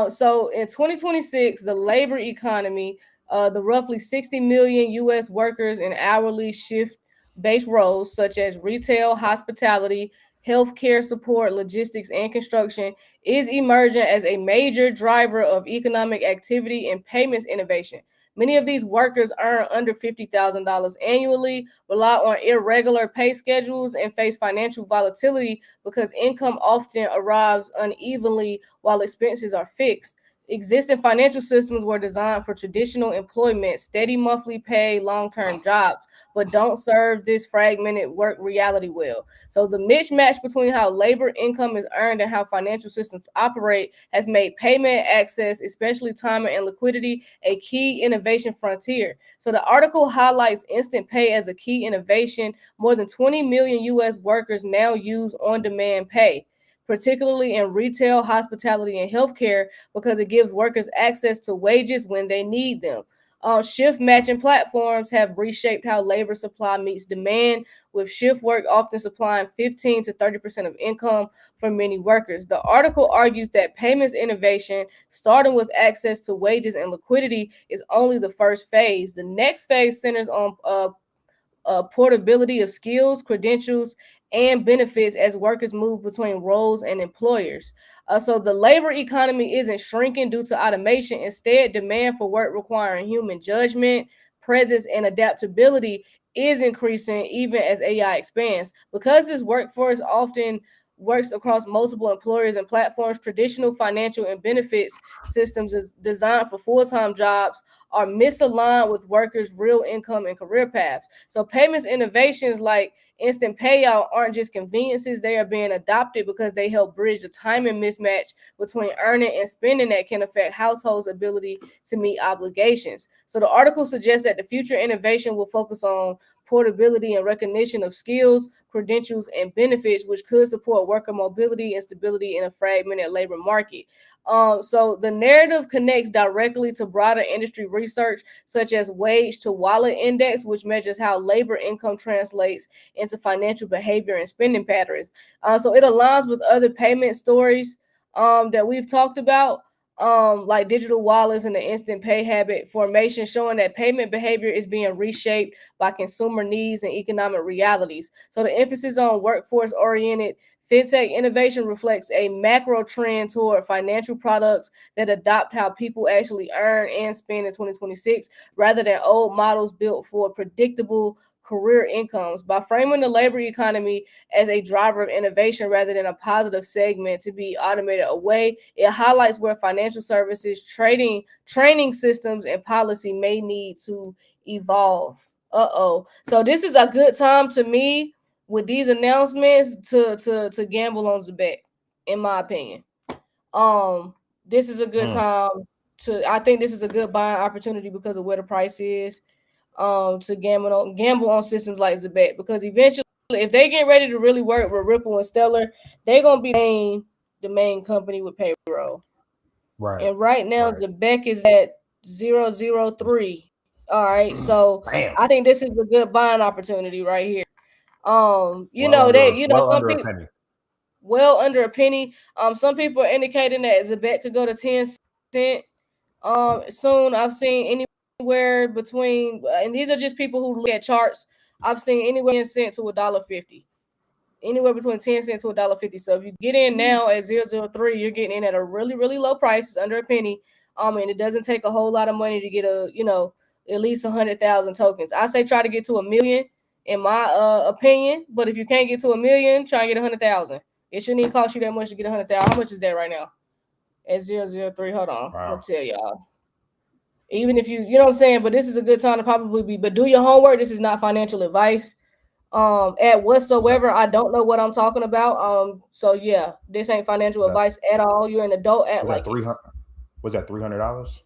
So in 2026, the labor economy, the roughly 60 million U.S. workers in hourly shift-based roles such as retail, hospitality, healthcare support, logistics, and construction is emerging as a major driver of economic activity and payments innovation. Many of these workers earn under $50,000 annually, rely on irregular pay schedules, and face financial volatility because income often arrives unevenly while expenses are fixed. Existing financial systems were designed for traditional employment, steady monthly pay, long-term jobs, but don't serve this fragmented work reality well. So the mismatch between how labor income is earned and how financial systems operate has made payment access, especially time and liquidity, a key innovation frontier. So the article highlights instant pay as a key innovation. More than 20 million US workers now use on-demand pay, particularly in retail, hospitality, and healthcare, because it gives workers access to wages when they need them. Shift matching platforms have reshaped how labor supply meets demand, with shift work often supplying 15 to 30% of income for many workers. The article argues that payments innovation, starting with access to wages and liquidity, is only the first phase. The next phase centers on portability of skills, credentials, and benefits as workers move between roles and employers. So the labor economy isn't shrinking due to automation. Instead, demand for work requiring human judgment, presence, and adaptability is increasing even as AI expands. Because this workforce often works across multiple employers and platforms, traditional financial and benefits systems is designed for full-time jobs are misaligned with workers' real income and career paths. So payments innovations like instant payout aren't just conveniences, they are being adopted because they help bridge the timing mismatch between earning and spending that can affect households' ability to meet obligations. So the article suggests that the future innovation will focus on portability and recognition of skills, credentials, and benefits, which could support worker mobility and stability in a fragmented labor market. So the narrative connects directly to broader industry research, such as wage to wallet index, which measures how labor income translates into financial behavior and spending patterns. So it aligns with other payment stories that we've talked about, like digital wallets and the instant pay habit formation, showing that payment behavior is being reshaped by consumer needs and economic realities. So the emphasis on workforce-oriented fintech innovation reflects a macro trend toward financial products that adopt how people actually earn and spend in 2026, rather than old models built for predictable career incomes. By framing the labor economy as a driver of innovation rather than a positive segment to be automated away, it highlights where financial services, trading, training systems, and policy may need to evolve. So this is a good time to me with these announcements to gamble on Zebec, in my opinion. This is a good time I think this is a good buying opportunity because of where the price is. To gamble on systems like Zebec, because eventually, if they get ready to really work with Ripple and Stellar, they're gonna be the main company with payroll. Right. And right now, Zebec is at 0.003. All right, so I think this is a good buying opportunity right here. Some people well under a penny. Some people are indicating that Zebec could go to 10 cent. Soon. I've seen anywhere between, and these are just people who look at charts. I've seen anywhere 10 cent to $1.50. Anywhere between 10 cents to $1.50. So if you get in now at 0.003, you're getting in at a really, really low price. It's under a penny. And it doesn't take a whole lot of money to get at least 100,000 tokens. I say try to get to 1 million, in my opinion. But if you can't get to 1 million, try and get 100,000. It shouldn't even cost you that much to get 100,000. How much is that right now? At 0.003. Hold on. Wow. I'm gonna tell y'all. Even if you know what I'm saying, but this is a good time to probably be, but do your homework. This is not financial advice. At whatsoever. I don't know what I'm talking about. So yeah, this ain't financial advice at all. You're an adult at like was that $300?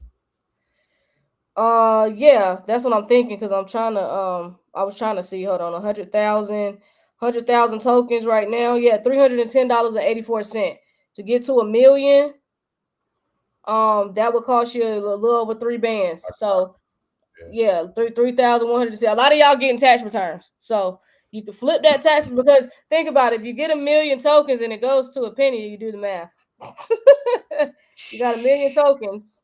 Yeah, that's what I'm thinking, because I'm trying to I was trying to see, hold on, 100,000 tokens right now. Yeah, $310.84 to get to 1 million. That would cost you a little over 3 bands. So yeah, 3,100. A lot of y'all getting tax returns, so you can flip that tax, because think about it. If you get 1 million tokens and it goes to a penny, you do the math. You got 1 million tokens.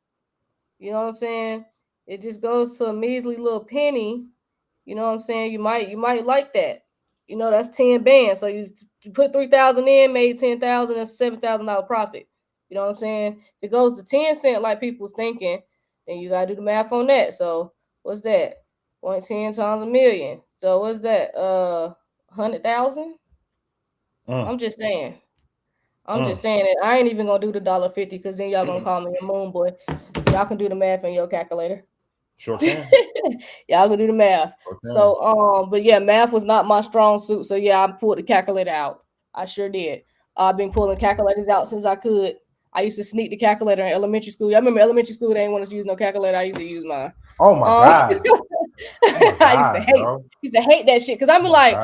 You know what I'm saying? It just goes to a measly little penny. You know what I'm saying? You might like that. That's 10 bands. So you put 3,000 in, made 10,000. That's $7,000 profit. You know what I'm saying? If it goes to 10 cent like people's thinking, then you gotta do the math on that. So what's that? 0.10 times 1 million. So what's that? 100,000? I'm just saying. I'm just saying it. I ain't even gonna do the $1.50 because then y'all gonna call me a moon boy. Y'all can do the math in your calculator. Sure can. Y'all can do the math. Sure can. So but yeah, math was not my strong suit. So yeah, I pulled the calculator out. I sure did. I've been pulling calculators out since I could. I used to sneak the calculator in elementary school. I remember elementary school, they didn't want us to use no calculator. I used to use mine. Oh my God. I used to hate that shit. Cause I'm like,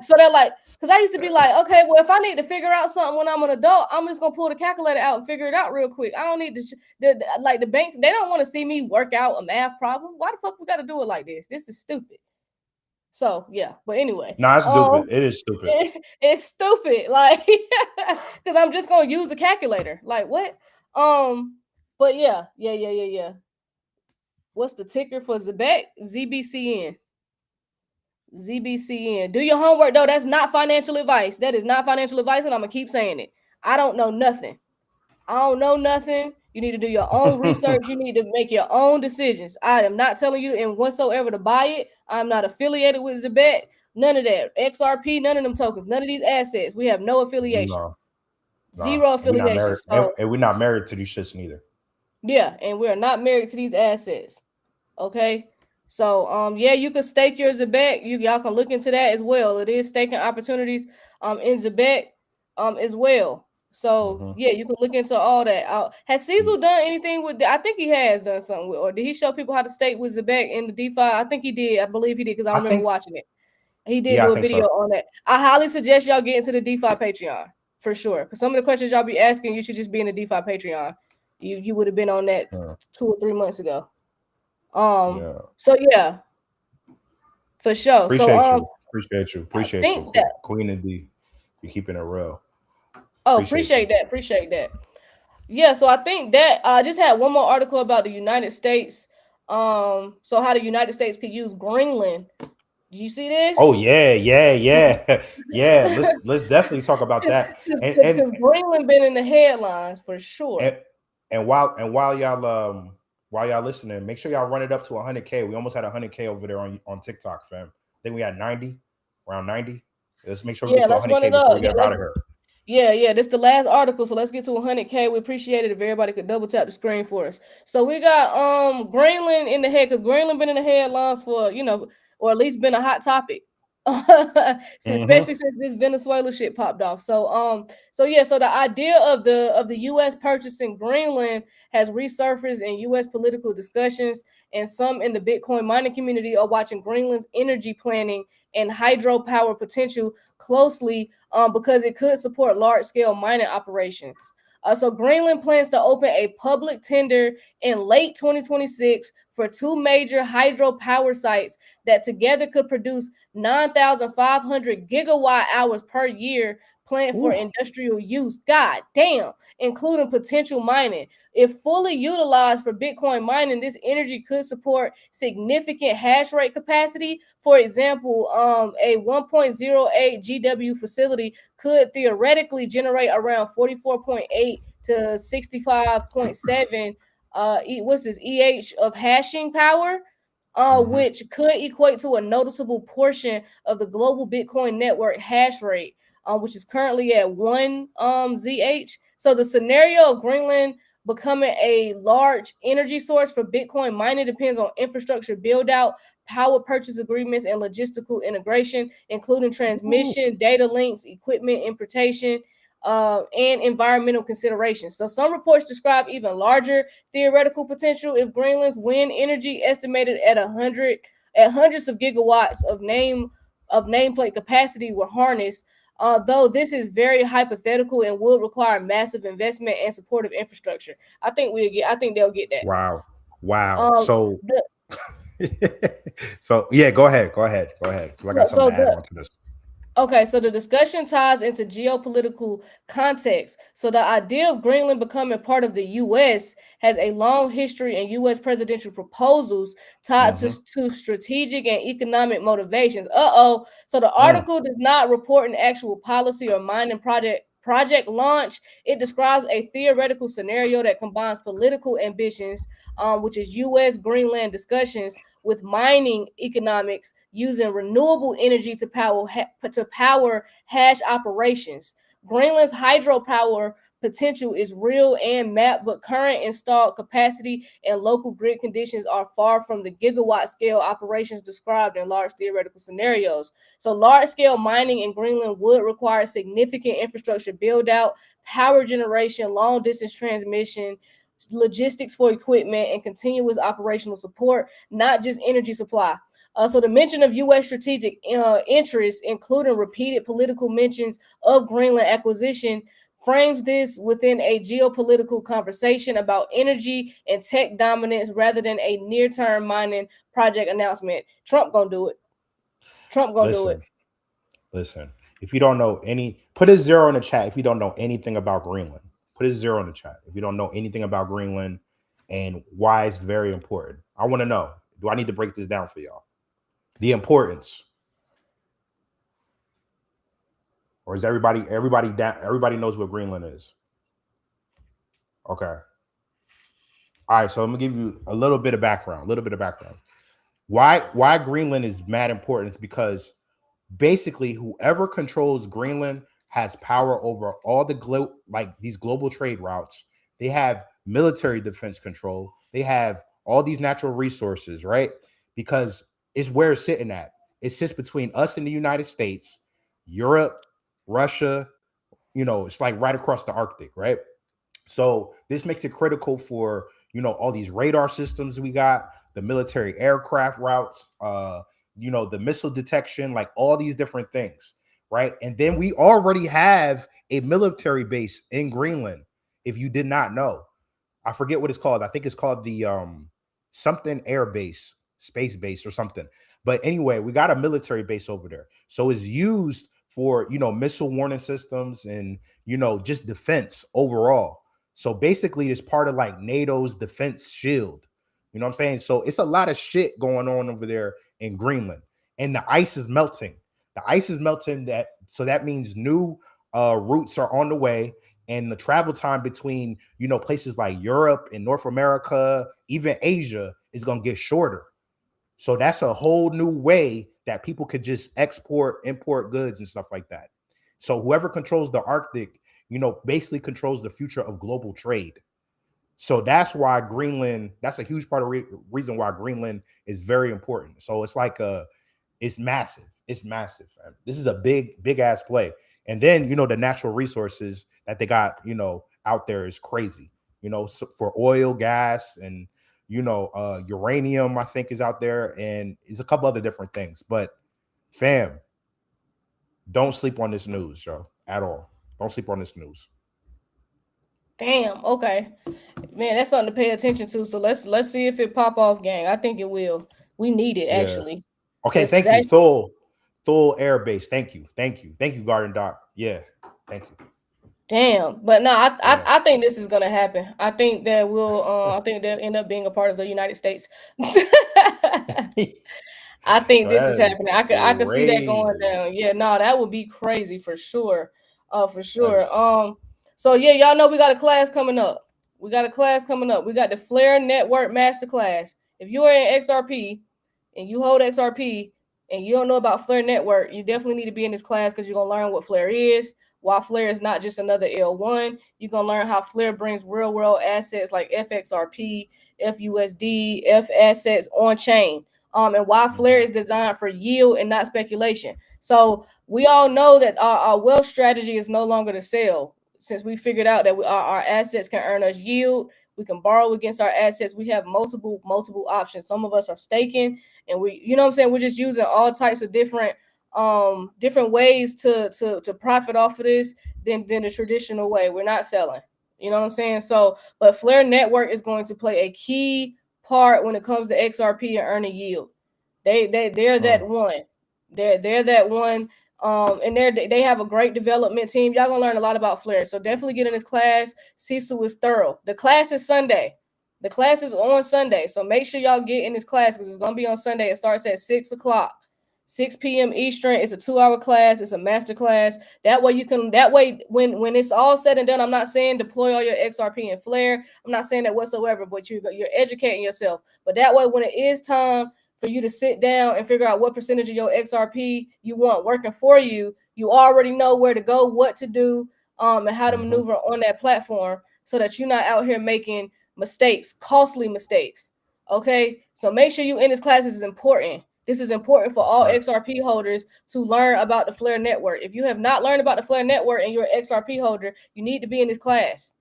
so they're like, because I used to be like, okay, well, if I need to figure out something when I'm an adult, I'm just gonna pull the calculator out and figure it out real quick. I don't need to like the banks, they don't want to see me work out a math problem. Why the fuck we gotta do it like this? This is stupid. So yeah, but anyway. No, it's stupid. It is stupid. It's stupid, like because I'm just gonna use a calculator. Like what? But yeah. What's the ticker for Zebec? ZBCN. ZBCN. Do your homework though. That's not financial advice. That is not financial advice, and I'm gonna keep saying it. I don't know nothing. I don't know nothing. You need to do your own research. You need to make your own decisions. I am not telling you in whatsoever to buy it. I'm not affiliated with Zebec. None of that. XRP, none of them tokens, none of these assets. We have no affiliation. Zero affiliation. And we're not married to these shits neither. Yeah, and we're not married to these assets. Okay. So yeah, you can stake your Zebec. Y'all can look into that as well. It is staking opportunities in Zebec as well. So yeah, you can look into all that. Has Cecil done anything with I think he has done something with, or did he show people how to stake with Zebec in the DeFi? I think he did. I believe he did because I remember watching it. He did do a video on that. I highly suggest y'all get into the DeFi Patreon for sure. Because some of the questions y'all be asking, you should just be in the DeFi Patreon. You would have been on that 2 or 3 months ago. So yeah, for sure. Appreciate you. Queen and D, you keeping it real. Appreciate that. Yeah, so I think that I just had one more article about the United States. So how the United States could use Greenland. Do you see this? Oh yeah. Let's definitely talk about that. Because Greenland been in the headlines for sure. And while y'all listening, make sure y'all run it up to 100K. We almost had 100K over there on TikTok, fam. I think we had around 90. Let's make sure we get to 100K before we get out of here. Yeah, this is the last article, so let's get to 100K. We appreciate it if everybody could double tap the screen for us. So we got Greenland in the head, because Greenland been in the headlines for, or at least been a hot topic. Especially since this Venezuela shit popped off. So the idea of the US purchasing Greenland has resurfaced in US political discussions, and some in the Bitcoin mining community are watching Greenland's energy planning and hydropower potential closely because it could support large-scale mining operations. So Greenland plans to open a public tender in late 2026 for 2 major hydropower sites that together could produce 9,500 gigawatt hours per year, planned for industrial use. God damn, including potential mining. If fully utilized for Bitcoin mining, this energy could support significant hash rate capacity. For example, a 1.08 GW facility could theoretically generate around 44.8 to 65.7 EH of hashing power, which could equate to a noticeable portion of the global Bitcoin network hash rate, which is currently at 1 ZH. So the scenario of Greenland becoming a large energy source for Bitcoin mining depends on infrastructure build out, power purchase agreements, and logistical integration, including transmission, data links, equipment importation, and environmental considerations. So some reports describe even larger theoretical potential if Greenland's wind energy, estimated at hundreds of gigawatts of nameplate capacity, were harnessed. Though this is very hypothetical and will require massive investment and supportive infrastructure. I think they'll get that. Wow. So yeah, go ahead. I got something to add on to this. Okay, so the discussion ties into geopolitical context. So the idea of Greenland becoming part of the U.S. has a long history in U.S. presidential proposals tied to strategic and economic motivations. So the article does not report an actual policy or mining project launch. It describes a theoretical scenario that combines political ambitions, which is U.S. Greenland discussions, with mining economics using renewable energy to power hash operations. Greenland's hydropower potential is real and mapped, but current installed capacity and local grid conditions are far from the gigawatt scale operations described in large theoretical scenarios. So large scale mining in Greenland would require significant infrastructure build out, power generation, long distance transmission, logistics for equipment, and continuous operational support, not just energy supply. So the mention of U.S. strategic interests, including repeated political mentions of Greenland acquisition, frames this within a geopolitical conversation about energy and tech dominance rather than a near-term mining project announcement. Trump gonna do it. Trump gonna do it. Listen, if you don't know put a 0 in the chat if you don't know anything about Greenland. Put a 0 in the chat if you don't know anything about Greenland and why it's very important. I want to know. Do I need to break this down for y'all? The importance. Or is everybody knows what Greenland is? Okay. All right, so I'm gonna give you a little bit of background. Why Greenland is mad important is because basically whoever controls Greenland has power over all the these global trade routes. They have military defense control. They have all these natural resources, right? Because it's where it's sitting at. It sits between us and the United States, Europe, Russia, it's like right across the Arctic, right? So this makes it critical for, all these radar systems we got, the military aircraft routes, the missile detection, like all these different things, right? And then we already have a military base in Greenland, if you did not know. I forget what it's called. I think it's called the something air base, space base or something. But anyway, we got a military base over there. So it's used for, missile warning systems and, just defense overall. So basically it's part of like NATO's defense shield. You know what I'm saying? So it's a lot of shit going on over there in Greenland. And the ice is melting. So that means new routes are on the way. And the travel time between, places like Europe and North America, even Asia, is going to get shorter. So that's a whole new way that people could just import goods and stuff like that. So whoever controls the Arctic, basically controls the future of global trade. So that's why that's a huge part of reason why Greenland is very important. So it's like it's massive. It's massive. Man. This is a big ass play. And then, the natural resources that they got, out there is crazy, for oil, gas, and, uranium, I think is out there. And there's a couple other different things, but fam, don't sleep on this news, yo, at all. Don't sleep on this news. Damn. Okay, man, that's something to pay attention to. So let's see if it pop off, gang. I think it will. We need it actually. Okay, thank you, Thule Air Base. Thank you, Garden Doc. Yeah, thank you. Damn, but no, I think this is gonna happen. I think that I think they'll end up being a part of the United States. I think this is happening. I could see that going down. Yeah, no, that would be crazy for sure. For sure. So yeah, y'all know we got a class coming up. We got the Flare Network Masterclass. If you are in XRP and you hold XRP and you don't know about Flare Network, you definitely need to be in this class because you're gonna learn what Flare is. Why Flare is not just another L1. You're gonna learn how Flare brings real world assets like FXRP, FUSD, F assets on chain. And why Flare is designed for yield and not speculation. So we all know that our wealth strategy is no longer to sell. Since we figured out that our assets can earn us yield, we can borrow against our assets. We have multiple options. Some of us are staking, and we're just using all types of different ways to profit off of this than the traditional way. We're not selling. You know what I'm saying? So, but Flare Network is going to play a key part when it comes to XRP and earning yield. They're that one. They're that one. And they have a great development team. Y'all gonna learn a lot about Flare. So definitely get in this class. Cecil is thorough. The class is Sunday. The class is on Sunday. So make sure y'all get in this class because it's gonna be on Sunday. It starts at 6 o'clock. 6 p.m. Eastern. It's a 2-hour class. It's a master class. That way when it's all said and done, I'm not saying deploy all your XRP and Flare. I'm not saying that whatsoever, but you're educating yourself. But that way, when it is time for you to sit down and figure out what percentage of your XRP you want working for you, you already know where to go, what to do, and how to maneuver on that platform so that you're not out here making mistakes, costly mistakes. Okay, so make sure you in this class. This is important. This is important for all XRP holders to learn about the Flare network. If you have not learned about the Flare network and you're an XRP holder, you need to be in this class.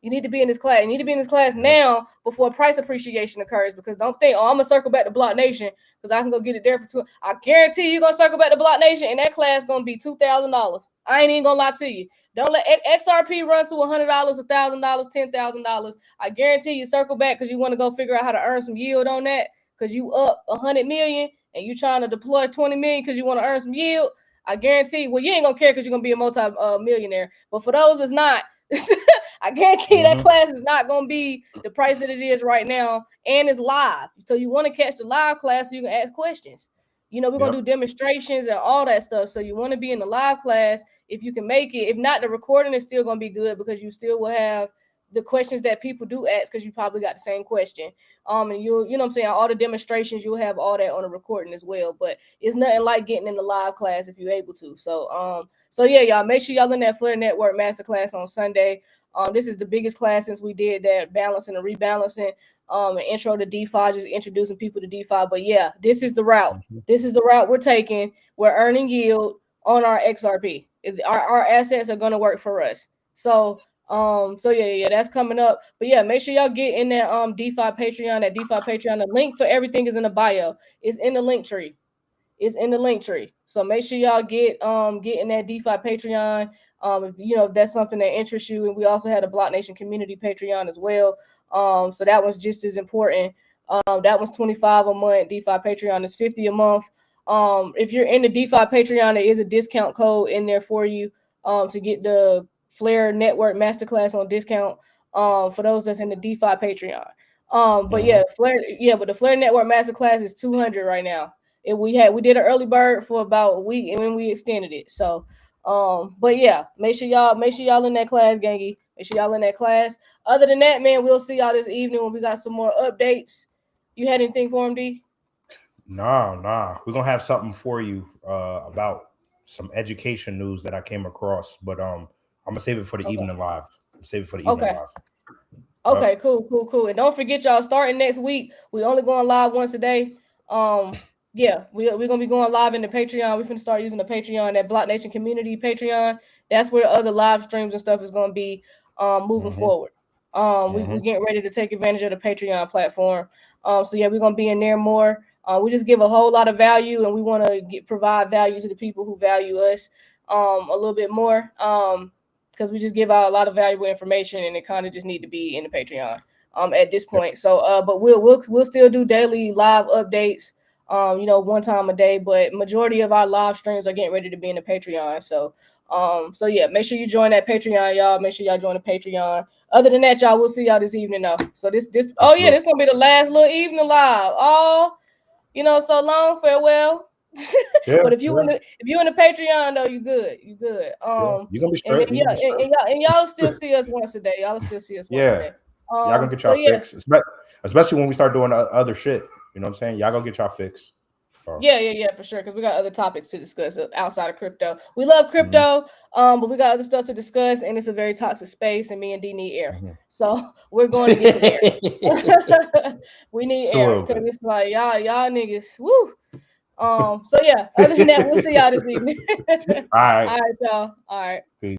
You need to be in this class. You need to be in this class now before price appreciation occurs, because don't think, oh, I'm gonna circle back to BlockNation because I can go get it there for $2. I guarantee you're gonna circle back to BlockNation and that class gonna be $2,000. I ain't even gonna lie to you. Don't let XRP run to $100, $1,000, $10,000. I guarantee you circle back because you want to go figure out how to earn some yield on that, because you up 100 million and you trying to deploy 20 million because you want to earn some yield. I guarantee you, well, you ain't gonna care because you're gonna be a multi-millionaire. But for those that's not, I guarantee that class is not going to be the price that it is right now, and it's live. So you want to catch the live class so you can ask questions. You know, we're going to do demonstrations and all that stuff. So you want to be in the live class if you can make it. If not, the recording is still going to be good because you still will have the questions that people do ask because you probably got the same question. And you'll, you know what I'm saying, all the demonstrations, you'll have all that on the recording as well. But it's nothing like getting in the live class if you're able to. So yeah, y'all make sure y'all in that Flare Network Masterclass on Sunday. This is the biggest class since we did that balancing and rebalancing, an intro to DeFi, just introducing people to DeFi. But yeah, this is the route. This is the route we're taking. We're earning yield on our XRP. Our assets are going to work for us. So yeah, that's coming up. But yeah, make sure y'all get in that DeFi Patreon. That DeFi Patreon. The link for everything is in the bio. It's in the link tree. It's in the link tree. So make sure y'all get in that DeFi Patreon. If that's something that interests you. And we also had a BlockNation community Patreon as well. So that was just as important. That was $25 a month. DeFi Patreon is $50 a month. If you're in the DeFi Patreon, there is a discount code in there for you to get the Flare Network Masterclass on discount for those that's in the DeFi Patreon. But the Flare Network Masterclass is $200 right now. We did an early bird for about a week and then we extended it. So but yeah, make sure y'all in that class, gangy. Make sure y'all in that class. Other than that, man, we'll see y'all this evening when we got some more updates. You had anything for him, D? Nah. We're gonna have something for you about some education news that I came across, but I'm gonna save it for the evening live. Okay, cool. And don't forget, y'all, starting next week, we only going live once a day. Yeah, we're gonna be going live in the Patreon. We're gonna start using the Patreon, that BlockNation community Patreon. That's where other live streams and stuff is gonna be moving forward. We're getting ready to take advantage of the Patreon platform. So yeah, we're gonna be in there more. We just give a whole lot of value, and we want to provide value to the people who value us a little bit more. Because we just give out a lot of valuable information, and it kind of just need to be in the Patreon at this point. So but we'll still do daily live updates. 1 time a day, but majority of our live streams are getting ready to be in the Patreon. So yeah, make sure you join that Patreon, y'all. Make sure y'all join the Patreon. Other than that, y'all, we'll see y'all this evening though. So this this gonna be the last little evening live. So long, farewell. But if you in the Patreon though, you good. You gonna be straight. And y'all still see us once a day. Y'all still see us once a day. Y'all gonna get y'all fix, especially when we start doing other shit. You know what I'm saying? Y'all gonna get y'all fix. So. Yeah, for sure. Because we got other topics to discuss outside of crypto. We love crypto, but we got other stuff to discuss, and it's a very toxic space, and me and D need air. So we're going to get some air. We need air because it's like y'all niggas. Woo. So yeah. Other than that, we'll see y'all this evening. All right. All right, y'all. All right. Peace.